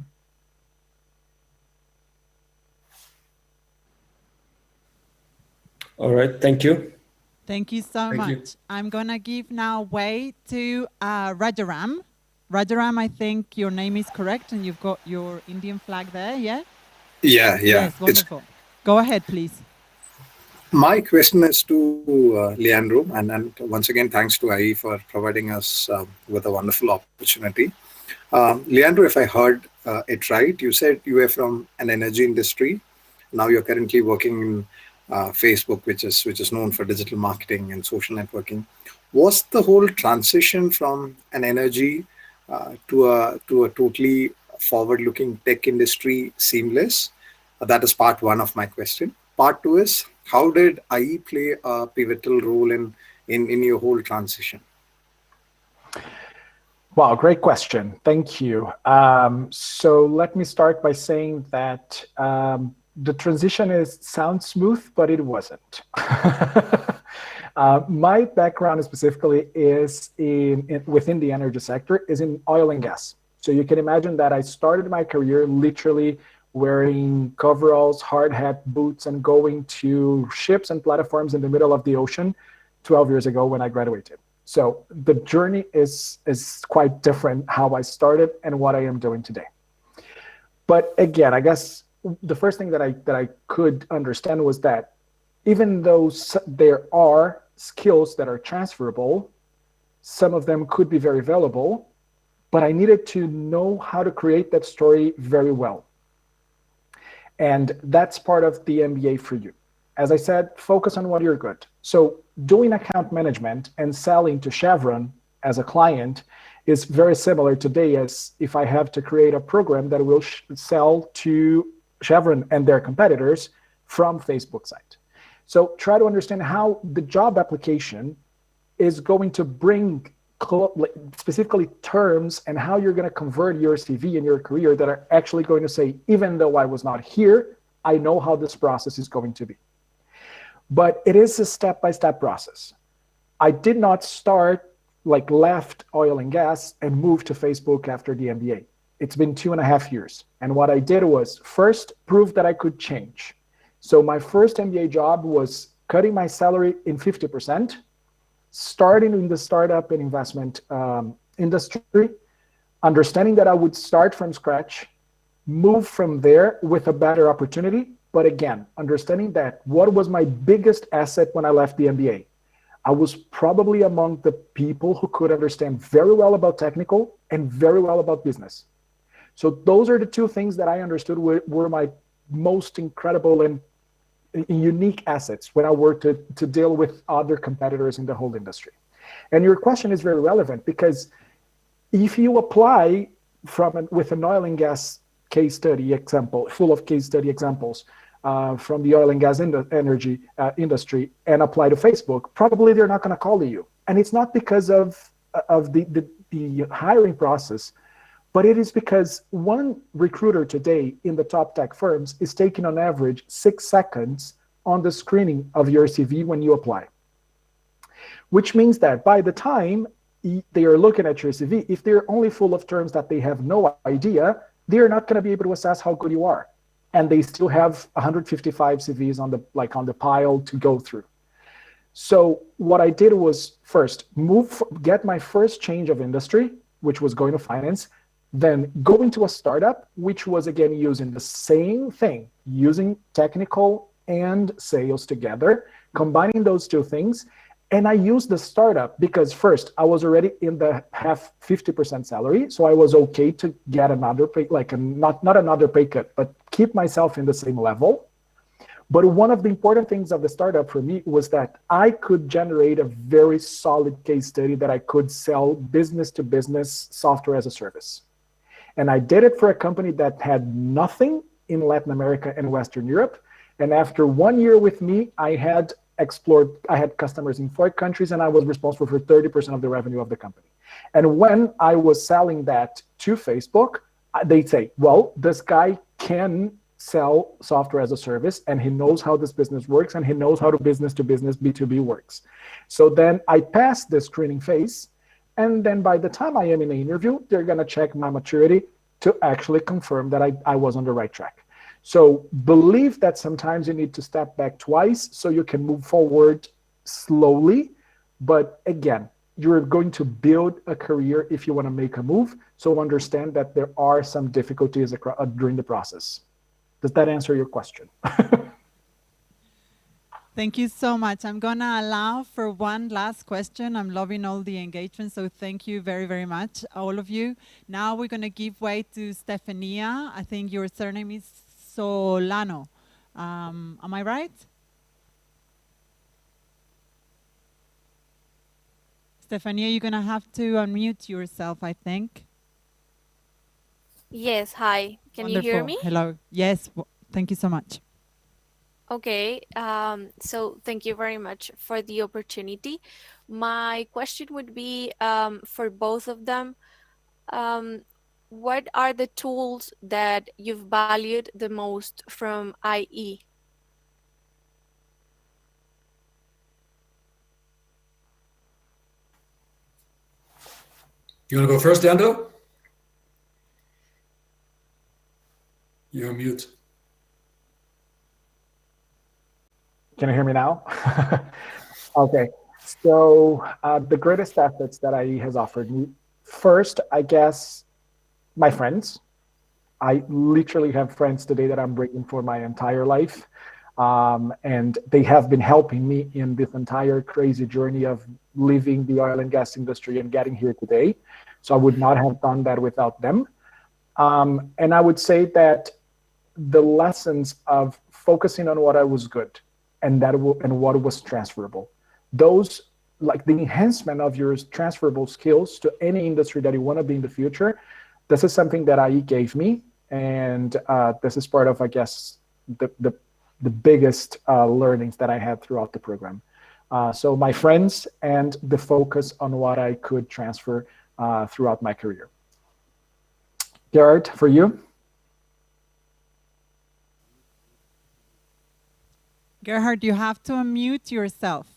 All right, thank you. Thank you so much. I'm going to give now way to Rajaram. Rajaram, I think your name is correct and you've got your Indian flag there, yeah? Yeah. Yes, wonderful. Go ahead, please. My question is to Leandro, and once again, thanks to IE for providing us with a wonderful opportunity. Leandro, if I heard it right, you said you were from an energy industry. Now you're currently working in Facebook, which is known for digital marketing and social networking. Was the whole transition from an energy to a totally forward-looking tech industry seamless? That is part 1 of my question. Part 2 is, how did IE play a pivotal role in your whole transition? Wow, great question. Thank you. So let me start by saying that the transition sounds smooth, but it wasn't. My background specifically is within the energy sector, is in oil and gas. So you can imagine that I started my career literally wearing coveralls, hard hat, boots, and going to ships and platforms in the middle of the ocean 12 years ago when I graduated. So the journey is quite different how I started and what I am doing today. But again, I guess the first thing that I could understand was that even though there are skills that are transferable, some of them could be very valuable, but I needed to know how to create that story very well. And that's part of the MBA for you. As I said, focus on what you're good. So doing account management and selling to Chevron as a client is very similar today as if I have to create a program that will sell to Chevron and their competitors from Facebook site. So try to understand how the job application is going to bring specifically terms and how you're going to convert your CV and your career that are actually going to say, even though I was not here, I know how this process is going to be. But it is a step-by-step process. I did not start left oil and gas and moved to Facebook after the MBA. It's been 2.5 years. And what I did was first prove that I could change. So my first MBA job was cutting my salary in 50%, starting in the startup and investment industry, understanding that I would start from scratch, move from there with a better opportunity. But again, understanding that what was my biggest asset when I left the MBA? I was probably among the people who could understand very well about technical and very well about business. So those are the 2 things that I understood were my most incredible and unique assets when I were to deal with other competitors in the whole industry. And your question is very relevant because if you apply with an oil and gas case study example, full of case study examples from the oil and gas energy industry and apply to Facebook, probably they're not going to call you. And it's not because of the the hiring process, but it is because one recruiter today in the top tech firms is taking on average 6 seconds on the screening of your CV when you apply. Which means that by the time they are looking at your CV, if they're only full of terms that they have no idea, they're not going to be able to assess how good you are. And they still have 155 CVs on the pile to go through. So what I did was first get my first change of industry, which was going to finance, then go into a startup, which was again using the same thing, using technical and sales together, combining those two things. And I used the startup because first I was already in the 50% salary. So I was okay to get another pay, not another pay cut, but keep myself in the same level. But one of the important things of the startup for me was that I could generate a very solid case study that I could sell business to business software as a service. And I did it for a company that had nothing in Latin America and Western Europe. And after 1 year with me, I had customers in 4 countries, and I was responsible for 30% of the revenue of the company. And when I was selling that to Facebook, they'd say, well, this guy can sell software as a service, and he knows how this business works, and he knows how to business B2B works. So then I passed the screening phase, and then by the time I am in the interview, they're going to check my maturity to actually confirm that I was on the right track. So believe that sometimes you need to step back twice so you can move forward slowly. But again, you're going to build a career if you want to make a move. So understand that there are some difficulties during the process. Does that answer your question? Thank you so much. I'm going to allow for one last question. I'm loving all the engagement, so thank you very, very much, all of you. Now we're going to give way to Stefania. I think your surname is Solano. Am I right? Stefania, you're going to have to unmute yourself, I think. Yes, hi. Can Wonderful. You hear me? Hello. Yes, thank you so much. Okay, so thank you very much for the opportunity. My question would be for both of them. What are the tools that you've valued the most from IE? You want to go first, Leandro? You're on mute. Can you hear me now? Okay, so the greatest assets that IE has offered me, first, I guess, my friends. I literally have friends today that I'm bringing for my entire life. And they have been helping me in this entire crazy journey of leaving the oil and gas industry and getting here today. So I would not have done that without them. And I would say that the lessons of focusing on what I was good and what was transferable, those, like the enhancement of your transferable skills to any industry that you want to be in the future, this is something that IE gave me. And this is part of, I guess, the biggest learnings that I had throughout the program. So my friends and the focus on what I could transfer throughout my career. Gerard, for you? Gerhard, you have to unmute yourself.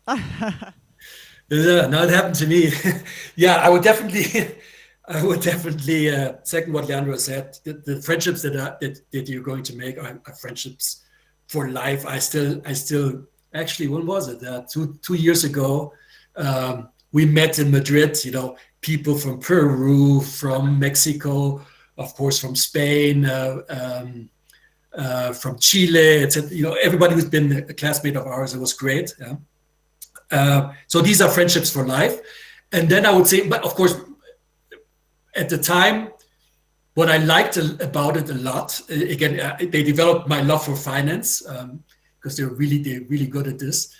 No, it happened to me. Yeah, I would definitely second what Leandro said. The friendships that you're going to make are friendships for life. I still actually, when was it? 2 years ago, we met in Madrid. You know, people from Peru, from Mexico, of course, from Spain, from Chile, etc. You know, everybody who's been a classmate of ours. It was great. Yeah. So these are friendships for life. And then I would say, but of course, at the time, what I liked about it a lot, again, they developed my love for finance because they're really good at this.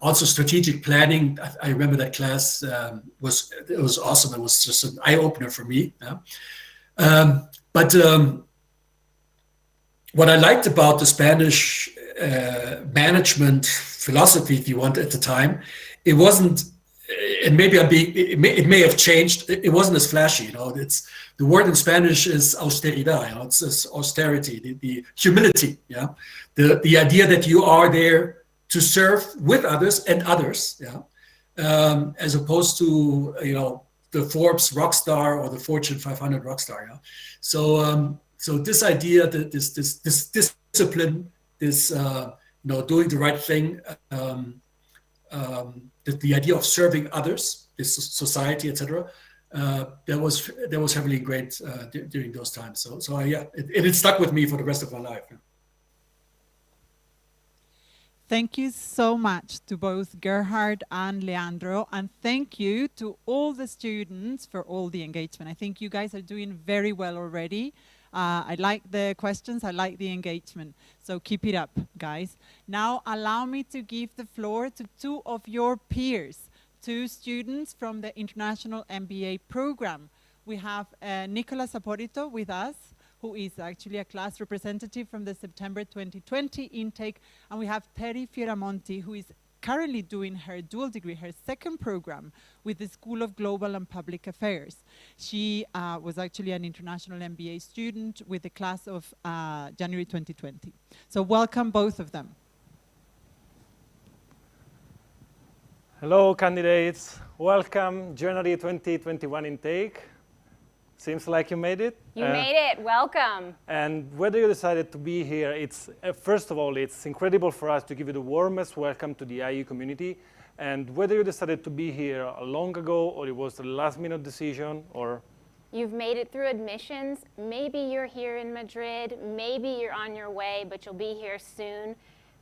Also, strategic planning. I remember that class was awesome. It was just an eye opener for me. Yeah? But what I liked about the Spanish management philosophy, if you want, at the time, it and maybe it may have changed. It wasn't as flashy, you know. It's the word in Spanish is austeridad, you know. It's austerity, the humility, yeah. The idea that you are there to serve with others and others, yeah, as opposed to, you know, the Forbes rock star or the Fortune 500 rock star, yeah. So so this idea that this discipline, this you know, doing the right thing. The idea of serving others, this society, etc., that was heavily great during those times. So yeah, it stuck with me for the rest of my life. Yeah. Thank you so much to both Gerhard and Leandro, and thank you to all the students for all the engagement. I think you guys are doing very well already. I like the questions, I like the engagement. So keep it up, guys. Now allow me to give the floor to two of your peers, two students from the International MBA program. We have Nicola Saporito with us, who is actually a class representative from the September 2020 intake, and we have Terry Fioramonti, who is currently doing her dual degree, her second program with the School of Global and Public Affairs. She was actually an international MBA student with the class of January 2020. So welcome both of them. Hello candidates, welcome January 2021 intake. Seems like you made it. You made it, welcome. And whether you decided to be here, it's first of all, it's incredible for us to give you the warmest welcome to the IE community. And whether you decided to be here long ago, or it was a last minute decision, or... You've made it through admissions. Maybe you're here in Madrid, maybe you're on your way, but you'll be here soon.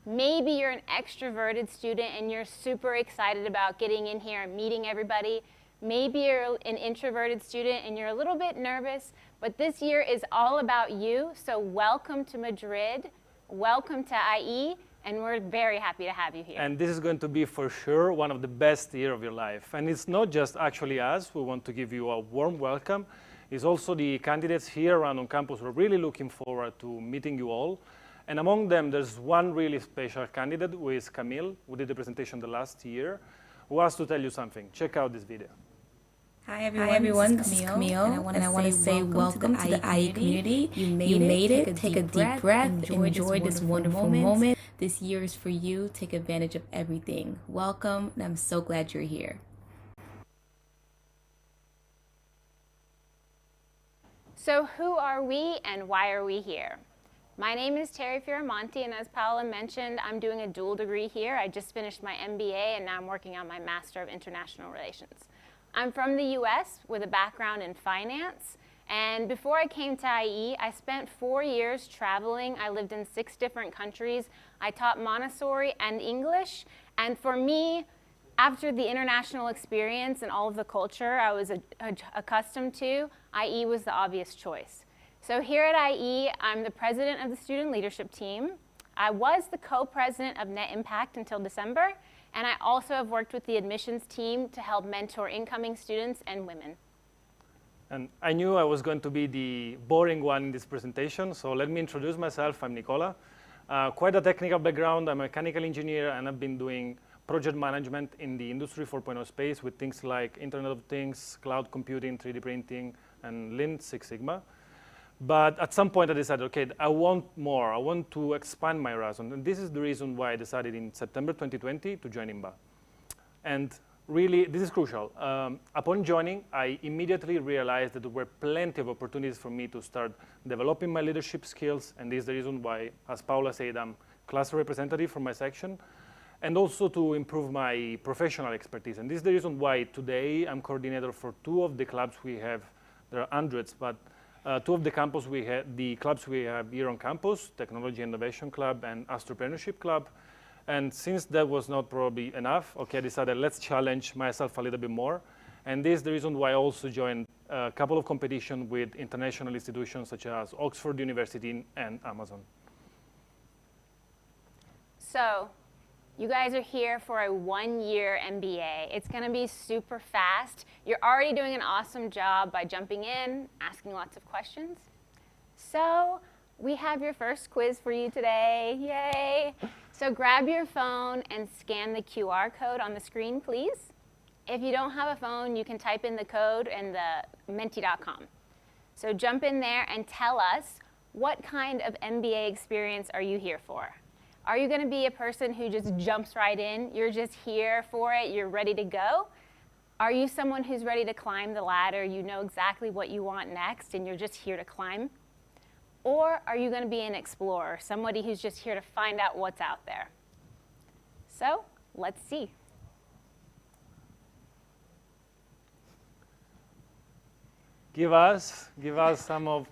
Maybe you're an extroverted student and you're super excited about getting in here and meeting everybody. Maybe you're an introverted student and you're a little bit nervous, but this year is all about you. So welcome to Madrid, welcome to IE, and we're very happy to have you here. And this is going to be for sure one of the best years of your life. And it's not just actually us who want to give you a warm welcome. It's also the candidates here around on campus who are really looking forward to meeting you all. And among them, there's one really special candidate, who is Camille, who did the presentation the last year, who has to tell you something. Check out this video. Hi everyone, this is Camille, and I want to say welcome to the IE community. You made it, take a deep breath, enjoy this wonderful moment. This year is for you, take advantage of everything. Welcome, and I'm so glad you're here. So who are we and why are we here? My name is Terry Fioramonti, and as Paola mentioned, I'm doing a dual degree here. I just finished my MBA, and now I'm working on my Master of International Relations. I'm from the US with a background in finance, and before I came to IE, I spent 4 years traveling. I lived in 6 different countries. I taught Montessori and English, and for me, after the international experience and all of the culture I was accustomed to, IE was the obvious choice. So here at IE, I'm the president of the student leadership team. I was the co-president of Net Impact until December, and I also have worked with the admissions team to help mentor incoming students and women. And I knew I was going to be the boring one in this presentation, so let me introduce myself. I'm Nicola. Quite a technical background. I'm a mechanical engineer, and I've been doing project management in the Industry 4.0 space with things like Internet of Things, cloud computing, 3D printing, and Lean Six Sigma. But at some point I decided, okay, I want more. I want to expand my horizon. And this is the reason why I decided in September 2020 to join IMBA. And really, this is crucial. Upon joining, I immediately realized that there were plenty of opportunities for me to start developing my leadership skills. And this is the reason why, as Paula said, I'm class representative for my section. And also to improve my professional expertise. And this is the reason why today I'm coordinator for 2 of the clubs we have. There are hundreds, but 2 of the clubs we have here on campus, Technology Innovation Club and Entrepreneurship Club. And since that was not probably enough, okay, I decided let's challenge myself a little bit more. And this is the reason why I also joined a couple of competitions with international institutions such as Oxford University and Amazon. So, you guys are here for a 1-year MBA. It's going to be super fast. You're already doing an awesome job by jumping in, asking lots of questions. So we have your first quiz for you today. Yay! So grab your phone and scan the QR code on the screen, please. If you don't have a phone, you can type in the code in the menti.com. So jump in there and tell us, what kind of MBA experience are you here for? Are you going to be a person who just jumps right in? You're just here for it. You're ready to go. Are you someone who's ready to climb the ladder? You know exactly what you want next, and you're just here to climb? Or are you going to be an explorer, somebody who's just here to find out what's out there? So let's see. Give us some of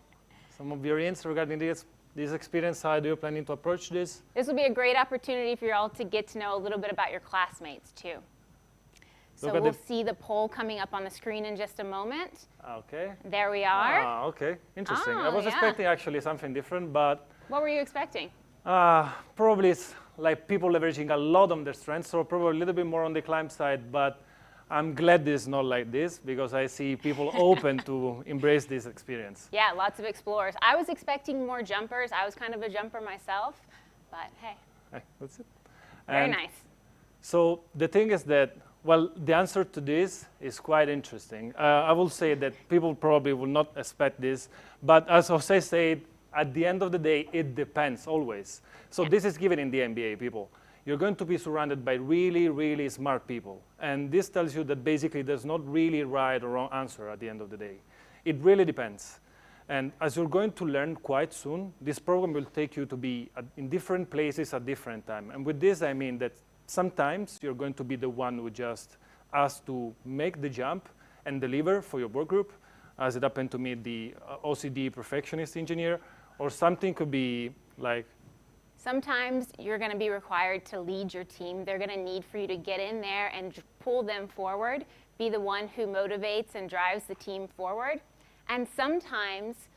your hints regarding this experience. How do you planning to approach this? This will be a great opportunity for you all to get to know a little bit about your classmates too. So we'll see the poll coming up on the screen in just a moment. Okay. There we are. Ah, okay. Interesting. Oh, I was expecting actually something different, but what were you expecting? probably it's like people leveraging a lot on their strengths, so probably a little bit more on the climb side, but I'm glad this is not like this because I see people open to embrace this experience. Yeah, lots of explorers. I was expecting more jumpers. I was kind of a jumper myself, but hey. That's it. Very nice. So the thing is that, well, the answer to this is quite interesting. I will say that people probably will not expect this, but as Jose said, at the end of the day, it depends always. So this is given in the MBA, people. You're going to be surrounded by really, really smart people. And this tells you that basically there's not really right or wrong answer at the end of the day. It really depends. And as you're going to learn quite soon, this program will take you to be in different places at different time. And with this, I mean that sometimes you're going to be the one who just asked to make the jump and deliver for your work group, as it happened to me, the OCD perfectionist engineer, or something could be like, sometimes you're going to be required to lead your team. They're going to need for you to get in there and pull them forward, be the one who motivates and drives the team forward. And sometimes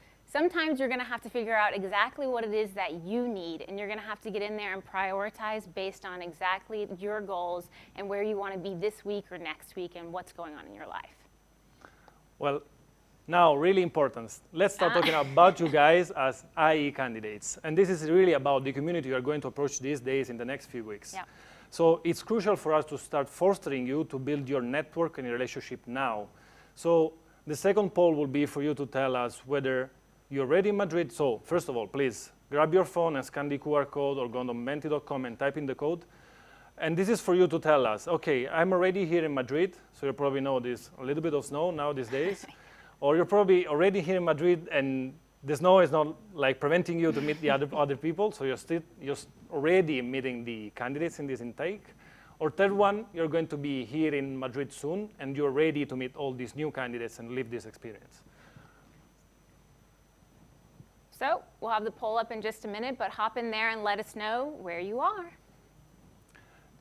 you're going to have to figure out exactly what it is that you need, and you're going to have to get in there and prioritize based on exactly your goals and where you want to be this week or next week and what's going on in your life. Well, now, really important. Let's start talking about you guys as IE candidates. And this is really about the community you are going to approach these days in the next few weeks. Yeah. So it's crucial for us to start fostering you to build your network and your relationship now. So the second poll will be for you to tell us whether you're ready in Madrid. So first of all, please grab your phone and scan the QR code or go on menti.com and type in the code. And this is for you to tell us, okay, I'm already here in Madrid. So you probably know there's a little bit of snow now these days. Or you're probably already here in Madrid and the snow is not like preventing you to meet the other people, so you're already meeting the candidates in this intake. Or third one, you're going to be here in Madrid soon and you're ready to meet all these new candidates and live this experience. So we'll have the poll up in just a minute, but hop in there and let us know where you are.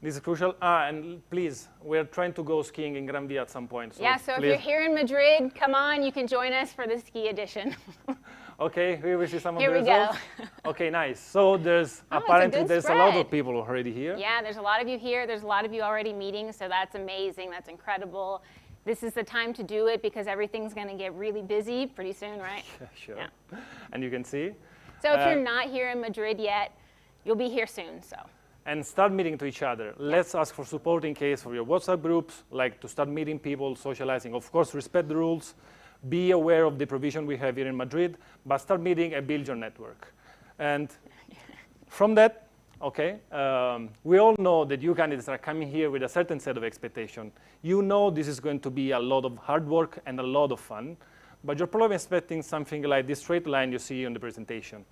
This is crucial. And please, we're trying to go skiing in Gran Via at some point. So yeah, so if you're here in Madrid, come on, you can join us for the ski edition. Okay, here we see some of the results. Here we go. Okay, nice. So there's apparently there's a lot of people already here. Yeah, there's a lot of you here. There's a lot of you already meeting, so that's amazing. That's incredible. This is the time to do it because everything's going to get really busy pretty soon, right? Sure. Yeah. And you can see. So if you're not here in Madrid yet, you'll be here soon. So. And start meeting to each other. Let's ask for support in case for your WhatsApp groups, like to start meeting people, socializing. Of course, respect the rules. Be aware of the provision we have here in Madrid, but start meeting and build your network. And from that, okay, we all know that you candidates are coming here with a certain set of expectation. You know this is going to be a lot of hard work and a lot of fun, but you're probably expecting something like this straight line you see on the presentation.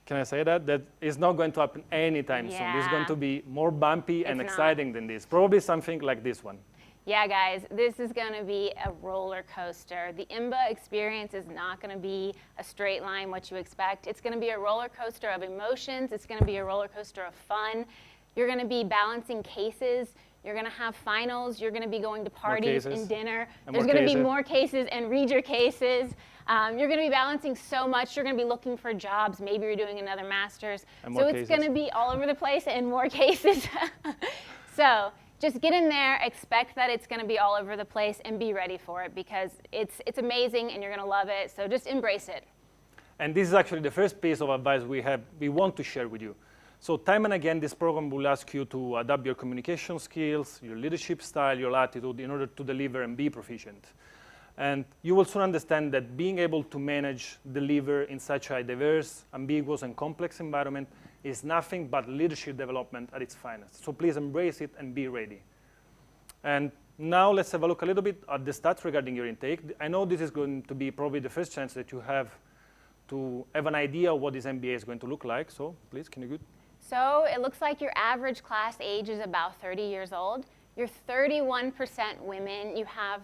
Can I say that? That is not going to happen anytime soon. It's going to be more bumpy and exciting than this. Probably something like this one. Yeah, guys, this is going to be a roller coaster. The IMBA experience is not going to be a straight line, what you expect. It's going to be a roller coaster of emotions. It's going to be a roller coaster of fun. You're going to be balancing cases. You're going to have finals. You're going to be going to parties and dinner. There's going to be more cases and read your cases. You're going to be balancing so much. You're going to be looking for jobs. Maybe you're doing another master's. So it's going to be all over the place and more cases. So just get in there, expect that it's going to be all over the place, and be ready for it because it's amazing and you're going to love it. So just embrace it. And this is actually the first piece of advice we want to share with you. So time and again, this program will ask you to adapt your communication skills, your leadership style, your attitude in order to deliver and be proficient. And you will soon understand that being able to manage, deliver in such a diverse, ambiguous, and complex environment is nothing but leadership development at its finest. So please embrace it and be ready. And now let's have a look a little bit at the stats regarding your intake. I know this is going to be probably the first chance that you have to have an idea of what this MBA is going to look like. So please, can you go? So it looks like your average class age is about 30 years old. You're 31% women. You have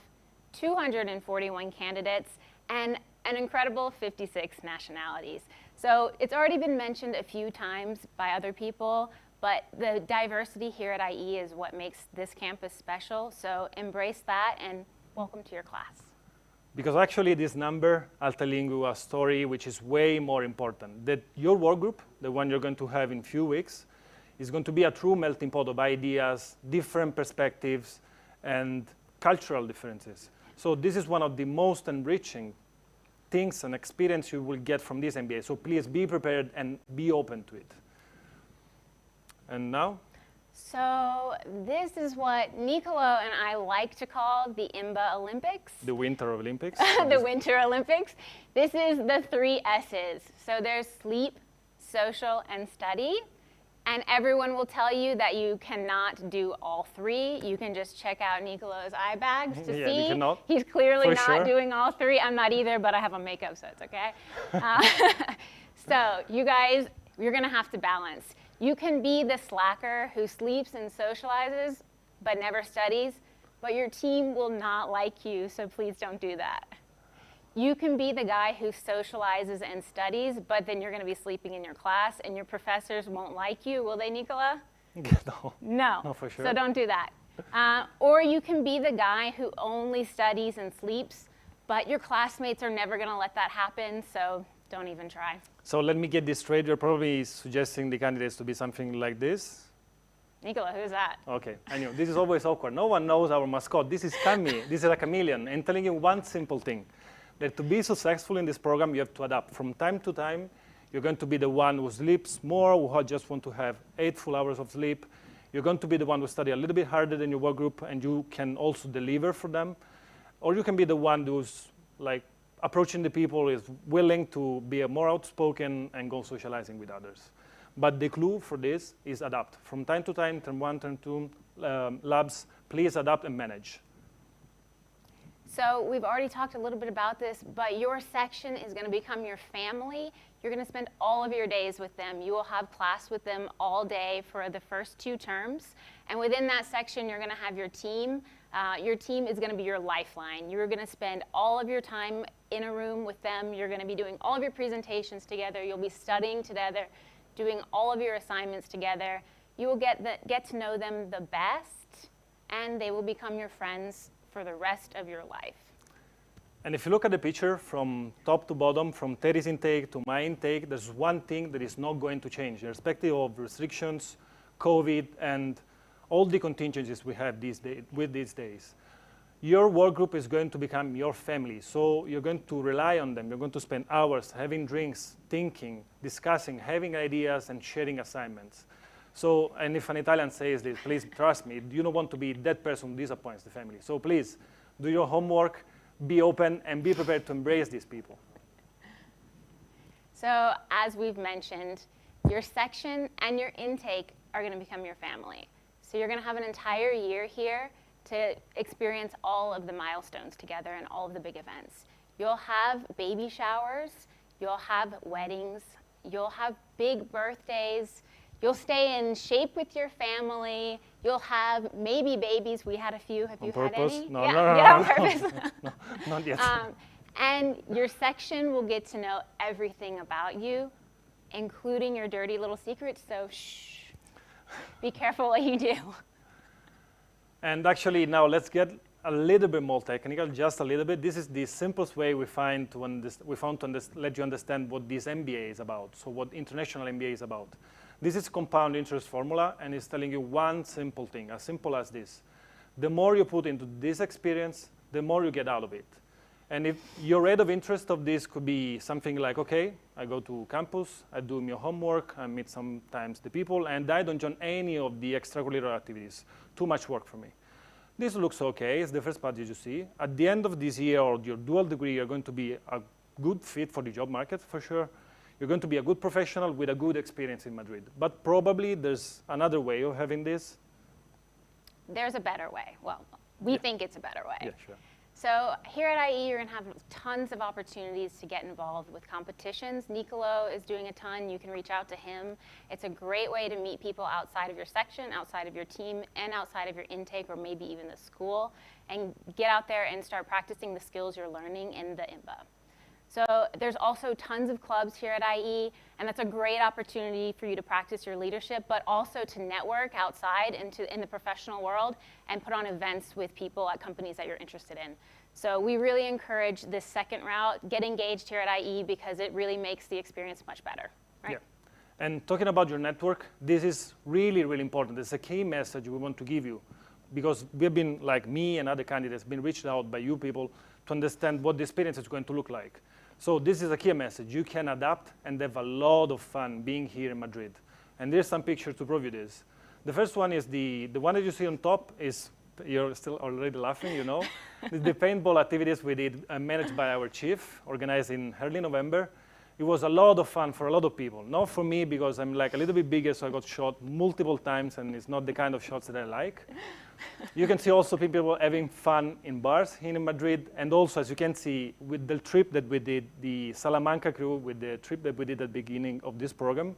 241 candidates and an incredible 56 nationalities. So it's already been mentioned a few times by other people, but the diversity here at IE is what makes this campus special. So embrace that and welcome to your class. Because actually this number, I'll tell you a story which is way more important. That your work group, the one you're going to have in a few weeks, is going to be a true melting pot of ideas, different perspectives, and cultural differences. So this is one of the most enriching things and experience you will get from this MBA. So please be prepared and be open to it. And now? So this is what Nicolo and I like to call the IMBA Olympics. The Winter Olympics. The Winter Olympics. This is the 3 S's. So there's sleep, social, and study. And everyone will tell you that you cannot do all 3. You can just check out Nicolo's eye bags to see. He's clearly not doing all 3. I'm not either, but I have on makeup, so it's okay. So you guys, you're going to have to balance. You can be the slacker who sleeps and socializes but never studies, but your team will not like you, so please don't do that. You can be the guy who socializes and studies, but then you're going to be sleeping in your class, and your professors won't like you, will they, Nicola? No. No, for sure. So don't do that. Or you can be the guy who only studies and sleeps, but your classmates are never going to let that happen, so don't even try. So let me get this straight. You're probably suggesting the candidates to be something like this. Nicola, who's that? Okay, I knew. This is always awkward. No one knows our mascot. This is Cami. This is a chameleon. And telling you one simple thing, that to be successful in this program, you have to adapt. From time to time, you're going to be the one who sleeps more, who just want to have 8 full hours of sleep. You're going to be the one who study a little bit harder than your work group, and you can also deliver for them. Or you can be the one who's like approaching the people, is willing to be more outspoken and go socializing with others. But the clue for this is adapt. From time to time, term 1, term 2 labs, please adapt and manage. So we've already talked a little bit about this, but your section is going to become your family. You're going to spend all of your days with them. You will have class with them all day for the first 2 terms. And within that section, you're going to have your team. Your team is going to be your lifeline. You're going to spend all of your time in a room with them. You're going to be doing all of your presentations together. You'll be studying together, doing all of your assignments together. You will get to know them the best, and they will become your friends for the rest of your life. And if you look at the picture from top to bottom, from Terry's intake to my intake, there's one thing that is not going to change, irrespective of restrictions, COVID, and all the contingencies we have these days. Your work group is going to become your family, so you're going to rely on them. You're going to spend hours having drinks, thinking, discussing, having ideas, and sharing assignments. So, and if an Italian says this, please trust me, you don't want to be that person who disappoints the family. So please, do your homework, be open, and be prepared to embrace these people. So, as we've mentioned, your section and your intake are going to become your family. So you're going to have an entire year here to experience all of the milestones together and all of the big events. You'll have baby showers, you'll have weddings, you'll have big birthdays, you'll stay in shape with your family, you'll have maybe babies. We had a few. Have you had any? No, yeah, no, yeah, on purpose. No, not yet. And your section will get to know everything about you, including your dirty little secrets, so shh, be careful what you do. And actually, now let's get a little bit more technical, just a little bit. This is the simplest way we found to let you understand what this MBA is about, so what international MBA is about. This is compound interest formula, and it's telling you one simple thing, as simple as this. The more you put into this experience, the more you get out of it. And if your rate of interest of this could be something like, okay, I go to campus, I do my homework, I meet sometimes the people, and I don't join any of the extracurricular activities. Too much work for me. This looks okay, it's the first part that you see. At the end of this year or your dual degree, you're going to be a good fit for the job market, for sure. You're going to be a good professional with a good experience in Madrid. But probably there's another way of having this. There's a better way. Well, we think it's a better way. Yeah, sure. So here at IE, you're going to have tons of opportunities to get involved with competitions. Nicolo is doing a ton. You can reach out to him. It's a great way to meet people outside of your section, outside of your team, and outside of your intake, or maybe even the school, and get out there and start practicing the skills you're learning in the IMBA. So there's also tons of clubs here at IE, and that's a great opportunity for you to practice your leadership, but also to network outside in the professional world and put on events with people at companies that you're interested in. So we really encourage this second route. Get engaged here at IE because it really makes the experience much better, right? Yeah. And talking about your network, this is really, really important. It's a key message we want to give you because we've been, like me and other candidates, been reached out by you people to understand what the experience is going to look like. So this is a key message. You can adapt and have a lot of fun being here in Madrid. And there's some pictures to prove you this. The first one is the one that you see on top is, you're still already laughing, you know. The paintball activities we did managed by our chief, organized in early November. It was a lot of fun for a lot of people. Not for me because I'm like a little bit bigger, so I got shot multiple times and it's not the kind of shots that I like. You can see also people having fun in bars here in Madrid, and also, as you can see, with the trip that we did, the Salamanca crew, with the trip that we did at the beginning of this program,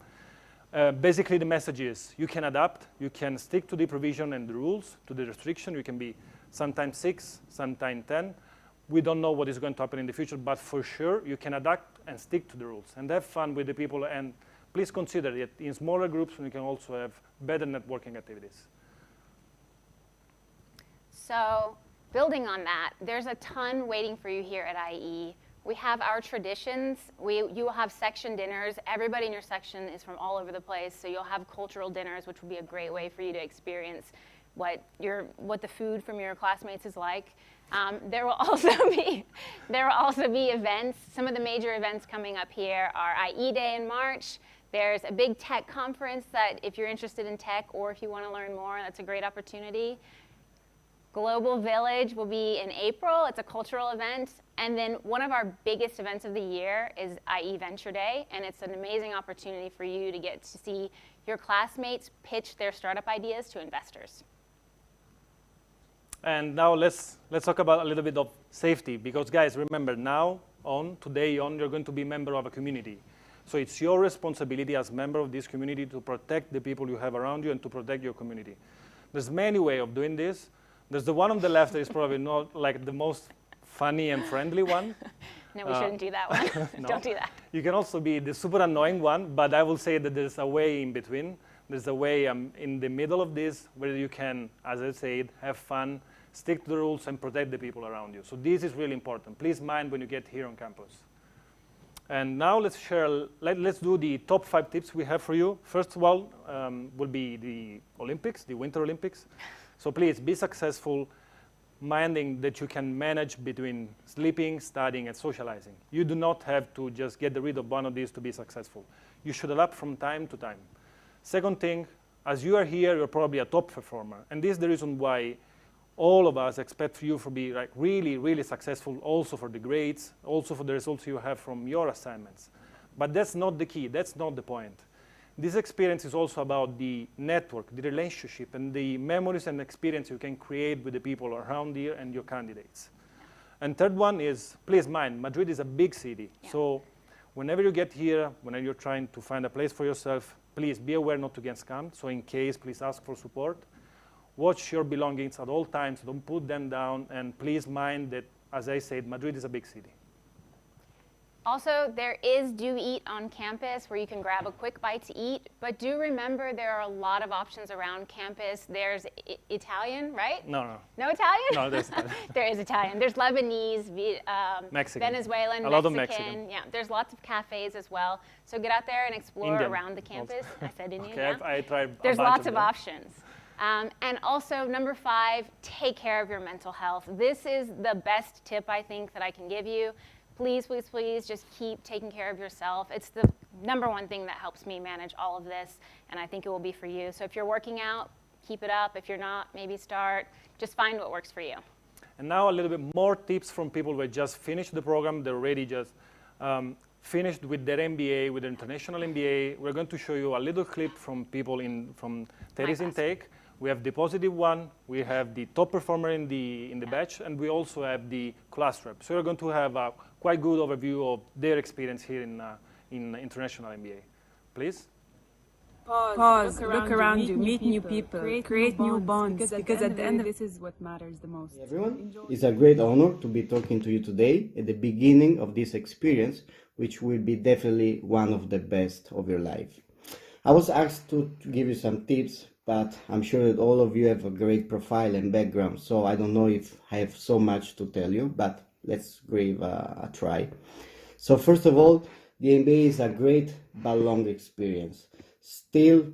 basically the message is you can adapt, you can stick to the provision and the rules, to the restriction. You can be sometimes 6, sometimes 10. We don't know what is going to happen in the future, but for sure you can adapt and stick to the rules and have fun with the people. And please consider it in smaller groups, and you can also have better networking activities. So building on that, there's a ton waiting for you here at IE. We have our traditions. You will have section dinners. Everybody in your section is from all over the place, so you'll have cultural dinners, which will be a great way for you to experience what the food from your classmates is like. There will also be events. Some of the major events coming up here are IE Day in March. There's a big tech conference that if you're interested in tech or if you want to learn more, that's a great opportunity. Global Village will be in April. It's a cultural event. And then one of our biggest events of the year is IE Venture Day. And it's an amazing opportunity for you to get to see your classmates pitch their startup ideas to investors. And now let's talk about a little bit of safety. Because guys, remember, today on, you're going to be a member of a community. So it's your responsibility as a member of this community to protect the people you have around you and to protect your community. There's many ways of doing this. There's the one on the left that is probably not like the most funny and friendly one. No, we shouldn't do that one. No. Don't do that. You can also be the super annoying one, but I will say that there's a way in between. There's a way in the middle of this where you can, as I said, have fun, stick to the rules, and protect the people around you. So this is really important. Please mind when you get here on campus. And now let's do the top 5 tips we have for you. First of all, will be the Olympics, the Winter Olympics. So please be successful, minding that you can manage between sleeping, studying, and socializing. You do not have to just get rid of one of these to be successful. You should adapt from time to time. Second thing, as you are here, you're probably a top performer. And this is the reason why all of us expect you to be like really, really successful, also for the grades, also for the results you have from your assignments. But that's not the key. That's not the point. This experience is also about the network, the relationship, and the memories and experience you can create with the people around here and your candidates. And third one is, please mind, Madrid is a big city. Yeah. So whenever you get here, whenever you're trying to find a place for yourself, please be aware not to get scammed. So in case, please ask for support. Watch your belongings at all times. Don't put them down. And please mind that, as I said, Madrid is a big city. Also, there is Do Eat on campus where you can grab a quick bite to eat. But do remember there are a lot of options around campus. There's Italian, right? No. No Italian? No, there's Italian. There is Italian. There's Lebanese, Mexican. Venezuelan, a lot Mexican. Of Mexican. Yeah, there's lots of cafes as well. So get out there and explore Indian. around the campus. I said Indian, Okay, yeah. I tried There's lots of options. And also, number 5, take care of your mental health. This is the best tip, I think, that I can give you. Please, please, please just keep taking care of yourself. It's the number 1 thing that helps me manage all of this, and I think it will be for you. So if you're working out, keep it up. If you're not, maybe start. Just find what works for you. And now a little bit more tips from people who just finished the program. They're already just finished with their MBA, with their international MBA. We're going to show you a little clip from people from Terry's intake. We have the positive one, we have the top performer in the batch, and we also have the class rep. So we're going to have a quite good overview of their experience here in international MBA. Please. Pause, look around you, meet new people, create new bonds, because at the end of this is what matters the most. Hey everyone, it's a great honor to be talking to you today at the beginning of this experience, which will be definitely one of the best of your life. I was asked to give you some tips, but I'm sure that all of you have a great profile and background, so I don't know if I have so much to tell you, but let's give a try. So first of all, the MBA is a great but long experience. Still,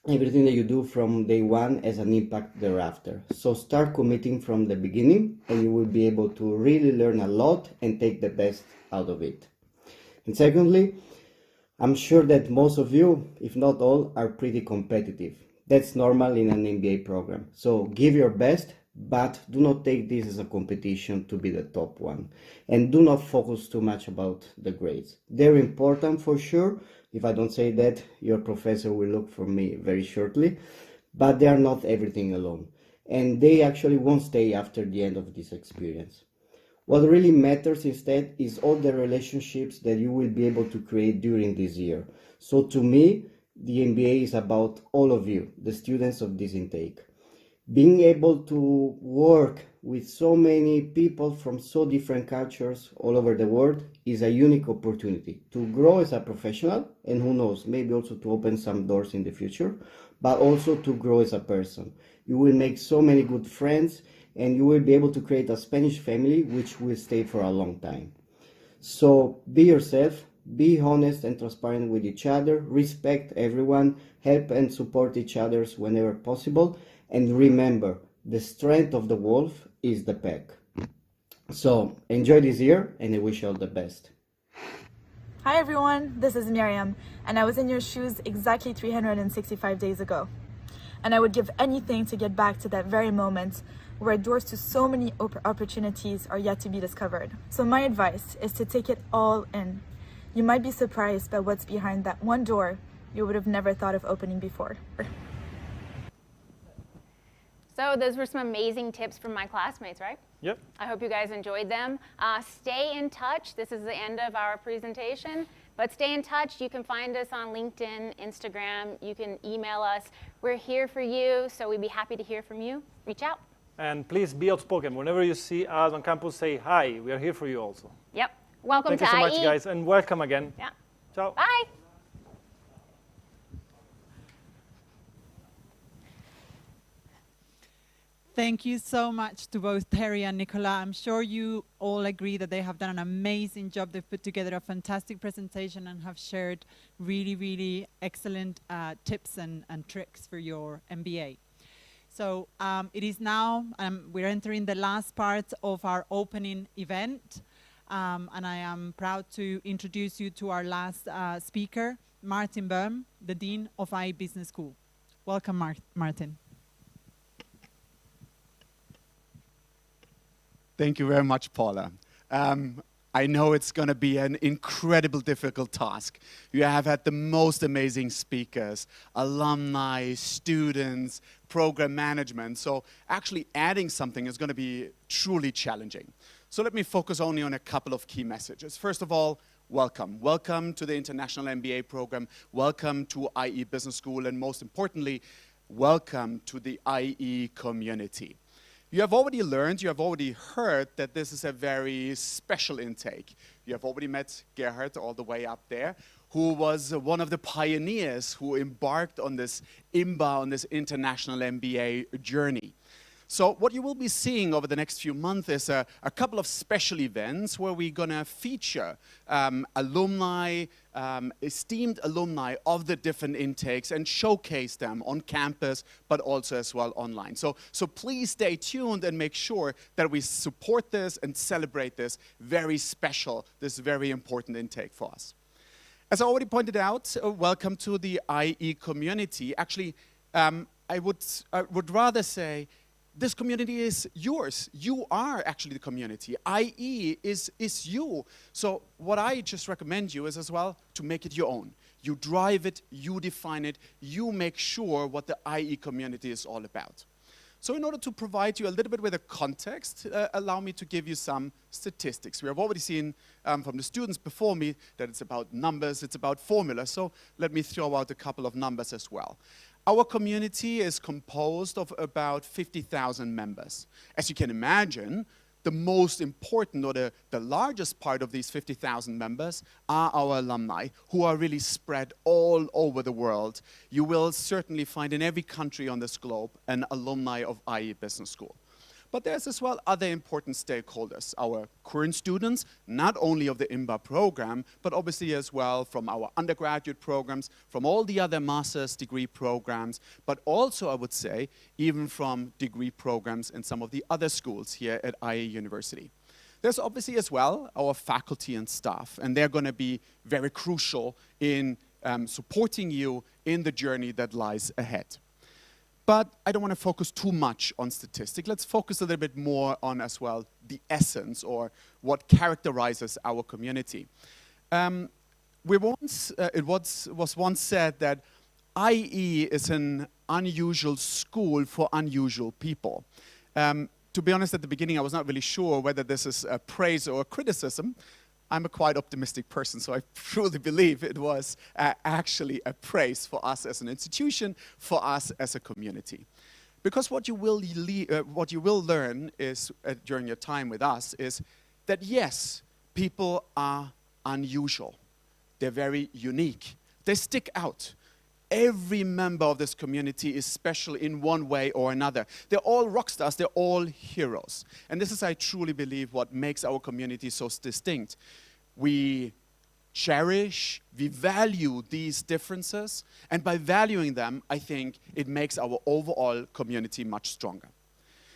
everything that you do from day one has an impact thereafter. So start committing from the beginning and you will be able to really learn a lot and take the best out of it. And secondly, I'm sure that most of you, if not all, are pretty competitive. That's normal in an MBA program. So give your best, but do not take this as a competition to be the top one. And do not focus too much about the grades. They're important for sure. If I don't say that, your professor will look for me very shortly. But they are not everything alone. And they actually won't stay after the end of this experience. What really matters instead is all the relationships that you will be able to create during this year. So to me, the MBA is about all of you, the students of this intake. Being able to work with so many people from so different cultures all over the world is a unique opportunity to grow as a professional, and who knows, maybe also to open some doors in the future, but also to grow as a person. You will make so many good friends, and you will be able to create a Spanish family which will stay for a long time. So be yourself, be honest and transparent with each other, respect everyone, help and support each other whenever possible, and remember, the strength of the wolf is the pack. So enjoy this year and I wish you all the best. Hi everyone, this is Miriam, and I was in your shoes exactly 365 days ago. And I would give anything to get back to that very moment where doors to so many opportunities are yet to be discovered. So my advice is to take it all in. You might be surprised by what's behind that one door you would have never thought of opening before. So those were some amazing tips from my classmates, right? Yep. I hope you guys enjoyed them. Stay in touch. This is the end of our presentation, but stay in touch. You can find us on LinkedIn, Instagram. You can email us. We're here for you, so we'd be happy to hear from you. Reach out. And please be outspoken. Whenever you see us on campus, say hi. We are here for you also. Yep. Welcome to IE. Thank you so much, guys, and welcome again. Yeah. Ciao. Bye. Thank you so much to both Terry and Nicola. I'm sure you all agree that they have done an amazing job. They've put together a fantastic presentation and have shared really, really excellent tips and tricks for your MBA. So it is now, we're entering the last part of our opening event. And I am proud to introduce you to our last speaker, Martin Böhm, the Dean of IE Business School. Welcome, Martin. Thank you very much, Paula. I know it's going to be an incredible, difficult task. You have had the most amazing speakers, alumni, students, program management. So actually adding something is going to be truly challenging. So let me focus only on a couple of key messages. First of all, welcome. Welcome to the International MBA program. Welcome to IE Business School. And most importantly, welcome to the IE community. You have already learned, you have already heard that this is a very special intake. You have already met Gerhard all the way up there, who was one of the pioneers who embarked on this IMBA, on this international MBA journey. So what you will be seeing over the next few months is a couple of special events where we're going to feature alumni, esteemed alumni of the different intakes and showcase them on campus, but also as well online. So please stay tuned and make sure that we support this and celebrate this very special, this very important intake for us. As I already pointed out, welcome to the IE community. Actually, I would rather say this community is yours. You are actually the community. IE is you. So what I just recommend you is as well to make it your own. You drive it, you define it, you make sure what the IE community is all about. So in order to provide you a little bit with a context, allow me to give you some statistics. We have already seen from the students before me that it's about numbers, it's about formulas. So let me throw out a couple of numbers as well. Our community is composed of about 50,000 members. As you can imagine, the most important or the largest part of these 50,000 members are our alumni who are really spread all over the world. You will certainly find in every country on this globe an alumni of IE Business School. But there's as well other important stakeholders, our current students, not only of the IMBA program, but obviously as well from our undergraduate programs, from all the other master's degree programs, but also I would say even from degree programs in some of the other schools here at IE University. There's obviously as well our faculty and staff, and they're going to be very crucial in supporting you in the journey that lies ahead. But I don't want to focus too much on statistics. Let's focus a little bit more on as well the essence or what characterizes our community. It was once said that IE is an unusual school for unusual people. To be honest, at the beginning, I was not really sure whether this is a praise or a criticism. I'm a quite optimistic person, so I truly believe it was actually a praise for us as an institution, for us as a community. Because what you will learn is, during your time with us is that yes, people are unusual. They're very unique. They stick out. Every member of this community is special in one way or another. They're all rock stars, they're all heroes. And this is, I truly believe, what makes our community so distinct. We cherish, we value these differences, and by valuing them, I think it makes our overall community much stronger.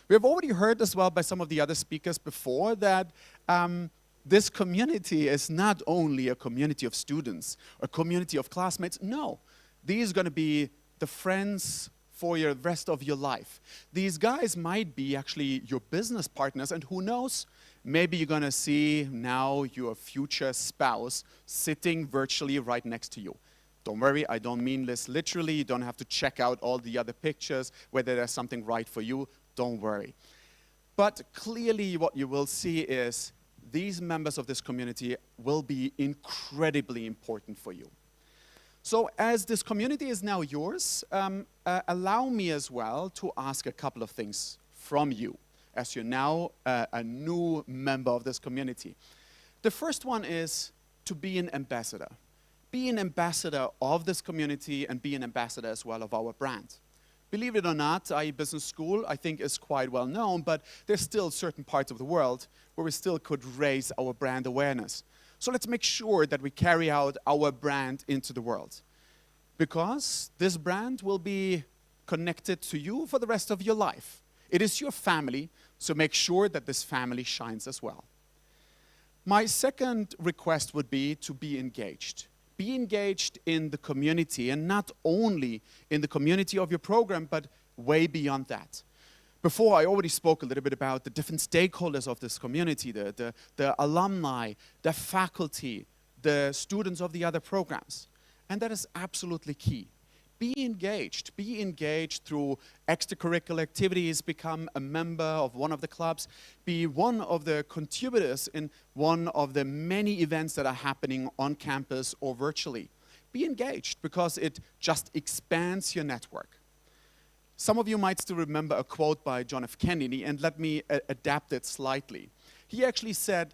We have already heard as well by some of the other speakers before that this community is not only a community of students, a community of classmates. No. These are going to be the friends for the rest of your life. These guys might be actually your business partners, and who knows, maybe you're going to see now your future spouse sitting virtually right next to you. Don't worry, I don't mean this literally. You don't have to check out all the other pictures, whether there's something right for you. Don't worry. But clearly what you will see is these members of this community will be incredibly important for you. So as this community is now yours, allow me as well to ask a couple of things from you, as you're now a new member of this community. The first one is to be an ambassador. Be an ambassador of this community and be an ambassador as well of our brand. Believe it or not, IE Business School, I think, is quite well known, but there's still certain parts of the world where we still could raise our brand awareness. So let's make sure that we carry out our brand into the world, because this brand will be connected to you for the rest of your life. It is your family, so make sure that this family shines as well. My second request would be to be engaged. Be engaged in the community, and not only in the community of your program, but way beyond that. Before, I already spoke a little bit about the different stakeholders of this community, the alumni, the faculty, the students of the other programs. And that is absolutely key. Be engaged through extracurricular activities, become a member of one of the clubs, be one of the contributors in one of the many events that are happening on campus or virtually. Be engaged, because it just expands your network. Some of you might still remember a quote by John F. Kennedy, and let me adapt it slightly. He actually said,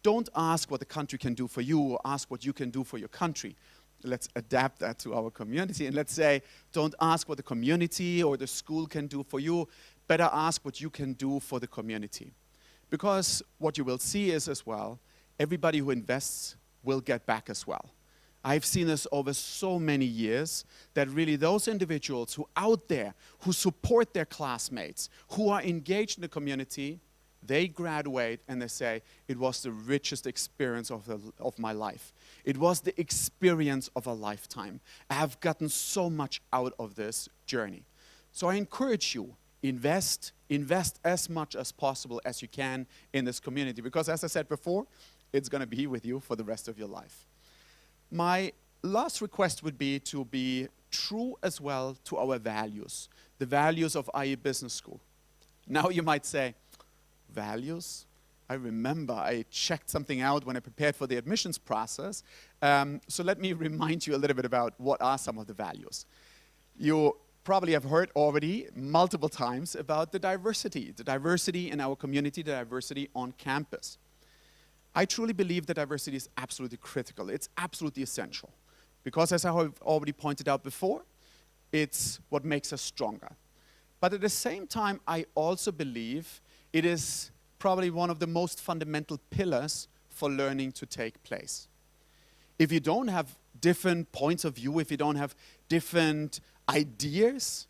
don't ask what the country can do for you, or ask what you can do for your country. let's adapt that to our community, and let's say, don't ask what the community or the school can do for you, better ask what you can do for the community. Because what you will see is as well, everybody who invests will get back as well. I've seen this over so many years that really those individuals who out there, who support their classmates, who are engaged in the community, they graduate and they say, it was the richest experience of my life. It was the experience of a lifetime. I have gotten so much out of this journey. So I encourage you, invest as much as possible as you can in this community, because as I said before, it's going to be with you for the rest of your life. My last request would be to be true as well to our values, the values of IE Business School. Now you might say, values? I remember I checked something out when I prepared for the admissions process. So let me remind you a little bit about what are some of the values. You probably have heard already multiple times about the diversity in our community, the diversity on campus. I truly believe that diversity is absolutely critical. It's absolutely essential. Because as I have already pointed out before, it's what makes us stronger. But at the same time, I also believe it is probably one of the most fundamental pillars for learning to take place. If you don't have different points of view, if you don't have different ideas,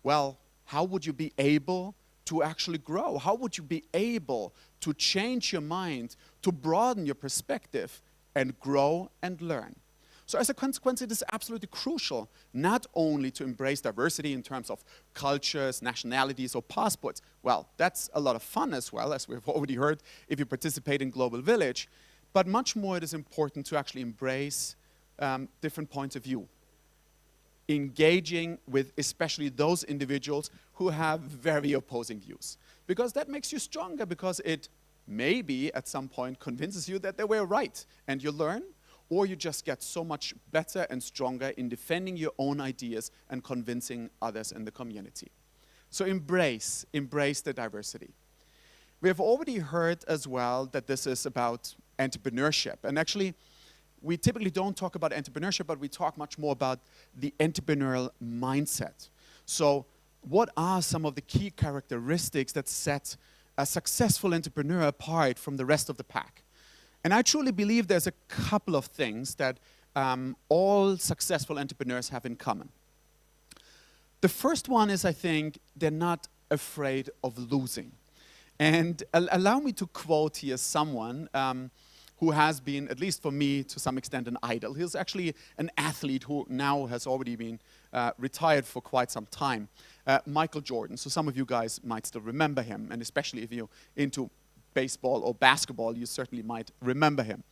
well, how would you be able to actually grow? How would you be able to change your mind, to broaden your perspective, and grow and learn? So as a consequence, it is absolutely crucial not only to embrace diversity in terms of cultures, nationalities, or passports. Well, that's a lot of fun as well, as we've already heard, if you participate in Global Village. But much more, it is important to actually embrace different points of view, engaging with especially those individuals who have very opposing views. Because that makes you stronger, because it maybe at some point convinces you that they were right, and you learn, or you just get so much better and stronger in defending your own ideas and convincing others in the community. So embrace the diversity. We have already heard as well that this is about entrepreneurship. And actually, we typically don't talk about entrepreneurship, but we talk much more about the entrepreneurial mindset. So what are some of the key characteristics that set a successful entrepreneur apart from the rest of the pack? And I truly believe there's a couple of things that all successful entrepreneurs have in common. The first one is, I think, they're not afraid of losing. And allow me to quote here someone who has been, at least for me, to some extent an idol. He's actually an athlete who now has already been retired for quite some time, Michael Jordan. So some of you guys might still remember him, and especially if you're into baseball or basketball, you certainly might remember him.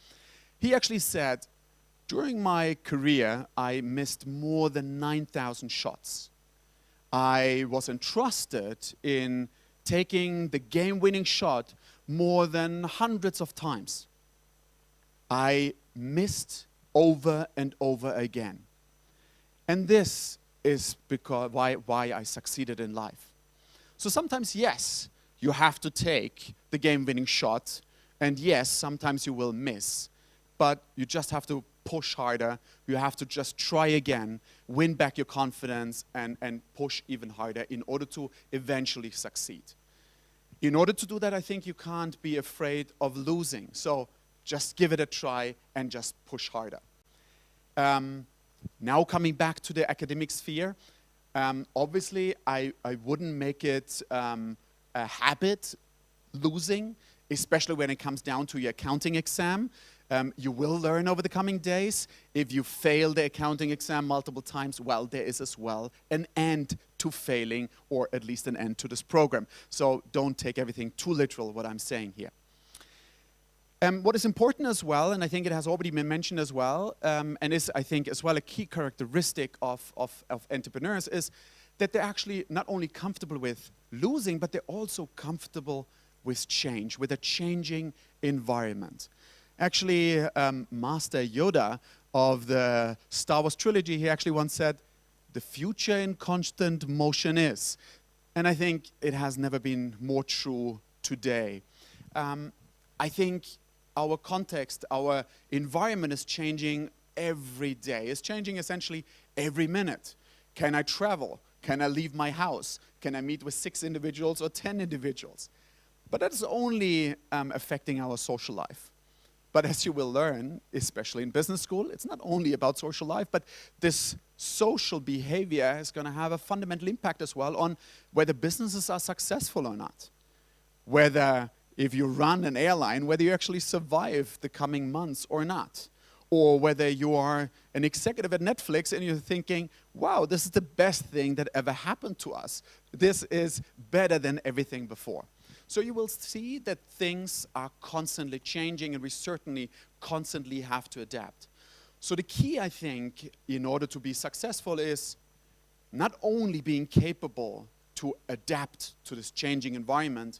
He actually said, during my career, I missed more than 9,000 shots. I was entrusted in taking the game-winning shot more than hundreds of times. I missed over and over again. And this is because why I succeeded in life. So sometimes, yes, you have to take the game-winning shot, and yes, sometimes you will miss, but you just have to push harder. You have to just try again, win back your confidence, and push even harder in order to eventually succeed. In order to do that, I think you can't be afraid of losing. So just give it a try and just push harder. Now coming back to the academic sphere, obviously I wouldn't make it a habit losing, especially when it comes down to your accounting exam. You will learn over the coming days. If you fail the accounting exam multiple times, well, there is as well an end to failing, or at least an end to this program. So don't take everything too literal, what I'm saying here. What is important as well, and I think it has already been mentioned as well, and is, I think, as well a key characteristic of entrepreneurs, is that they're actually not only comfortable with losing, but they're also comfortable with change, with a changing environment. Actually, Master Yoda of the Star Wars trilogy, he actually once said, "The future in constant motion is." And I think it has never been more true today. I think our context, our environment is changing every day. It's changing essentially every minute. Can I travel? Can I leave my house? Can I meet with 6 individuals or 10 individuals? But that's only affecting our social life. But as you will learn, especially in business school, it's not only about social life, but this social behavior is going to have a fundamental impact as well on whether businesses are successful or not. Whether if you run an airline, whether you actually survive the coming months or not. Or whether you are an executive at Netflix and you're thinking, wow, this is the best thing that ever happened to us. This is better than everything before. So you will see that things are constantly changing, and we certainly constantly have to adapt. So the key, I think, in order to be successful is not only being capable to adapt to this changing environment,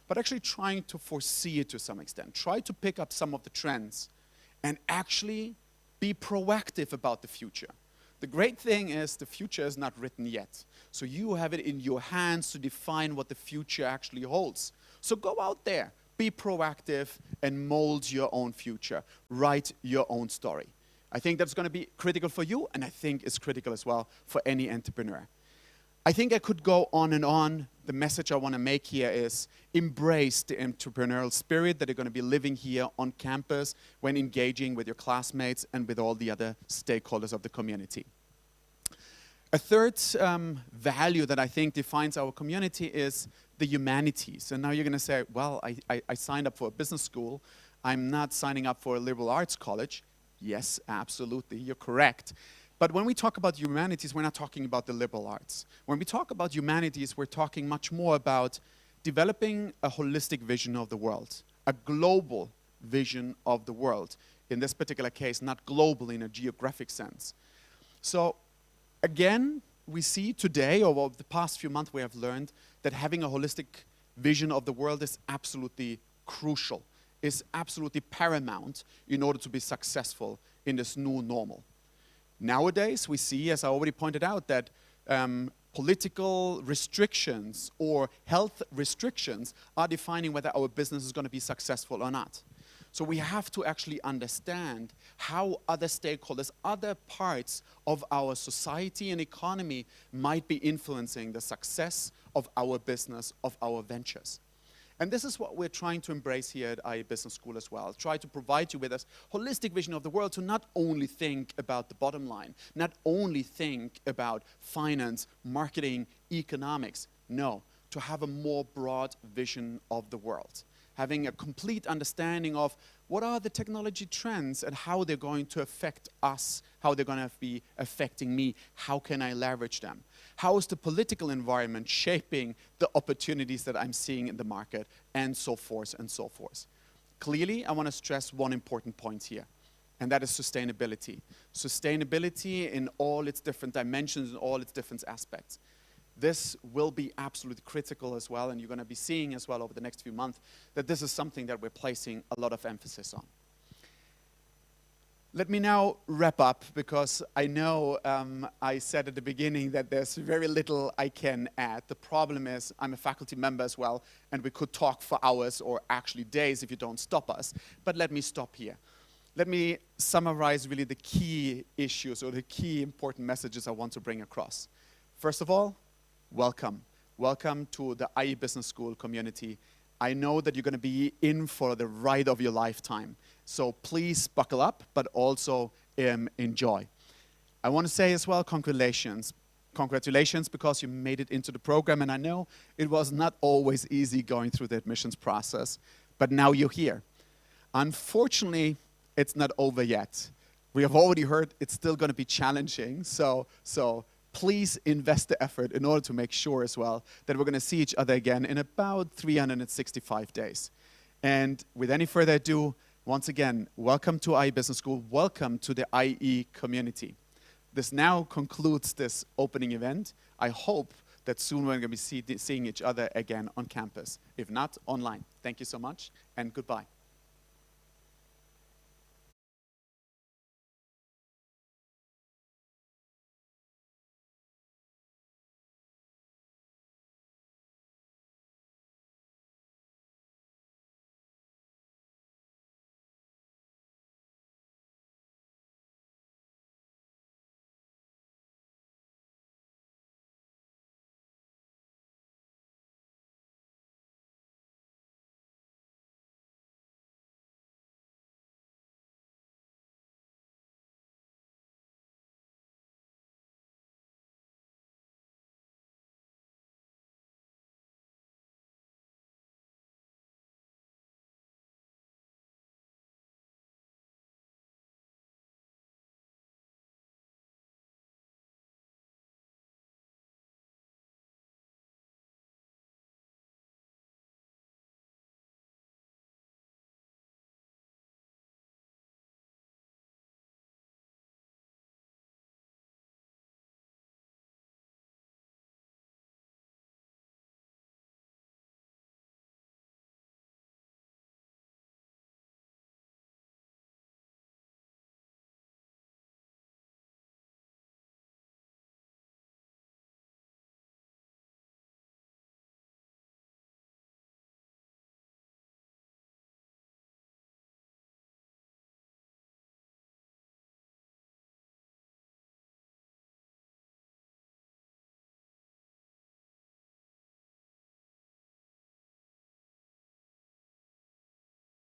but actually trying to foresee it to some extent. Try to pick up some of the trends and actually be proactive about the future. The great thing is the future is not written yet. So you have it in your hands to define what the future actually holds. So go out there, be proactive, and mold your own future. Write your own story. I think that's going to be critical for you, and I think it's critical as well for any entrepreneur. I think I could go on and on. The message I want to make here is embrace the entrepreneurial spirit that you're going to be living here on campus when engaging with your classmates and with all the other stakeholders of the community. A third value that I think defines our community is the humanities. And now you're going to say, well, I signed up for a business school. I'm not signing up for a liberal arts college. Yes, absolutely, you're correct. But when we talk about humanities, we're not talking about the liberal arts. When we talk about humanities, we're talking much more about developing a holistic vision of the world, a global vision of the world. In this particular case, not global in a geographic sense. So again, we see today, or over the past few months, we have learned that having a holistic vision of the world is absolutely crucial, is absolutely paramount in order to be successful in this new normal. Nowadays, we see, as I already pointed out, that political restrictions or health restrictions are defining whether our business is going to be successful or not. So we have to actually understand how other stakeholders, other parts of our society and economy might be influencing the success of our business, of our ventures. And this is what we're trying to embrace here at IE Business School as well. Try to provide you with a holistic vision of the world to not only think about the bottom line, not only think about finance, marketing, economics. No, to have a more broad vision of the world. Having a complete understanding of what are the technology trends and how they're going to affect us, how they're going to be affecting me, how can I leverage them? How is the political environment shaping the opportunities that I'm seeing in the market, and so forth and so forth. Clearly, I want to stress one important point here, and that is sustainability. Sustainability in all its different dimensions, in all its different aspects. This will be absolutely critical as well, and you're going to be seeing as well over the next few months that this is something that we're placing a lot of emphasis on. Let me now wrap up, because I know I said at the beginning that there's very little I can add. The problem is I'm a faculty member as well, and we could talk for hours or actually days if you don't stop us. But let me stop here. Let me summarize really the key issues or the key important messages I want to bring across. First of all, welcome. Welcome to the IE Business School community. I know that you're going to be in for the ride of your lifetime. So please buckle up, but also enjoy. I want to say as well, congratulations. Congratulations, because you made it into the program. And I know it was not always easy going through the admissions process, but now you're here. Unfortunately, it's not over yet. We have already heard it's still going to be challenging. So please invest the effort in order to make sure as well that we're going to see each other again in about 365 days. And with any further ado, once again, welcome to IE Business School. Welcome to the IE community. This now concludes this opening event. I hope that soon we're going to be seeing each other again on campus. If not, online. Thank you so much, and goodbye.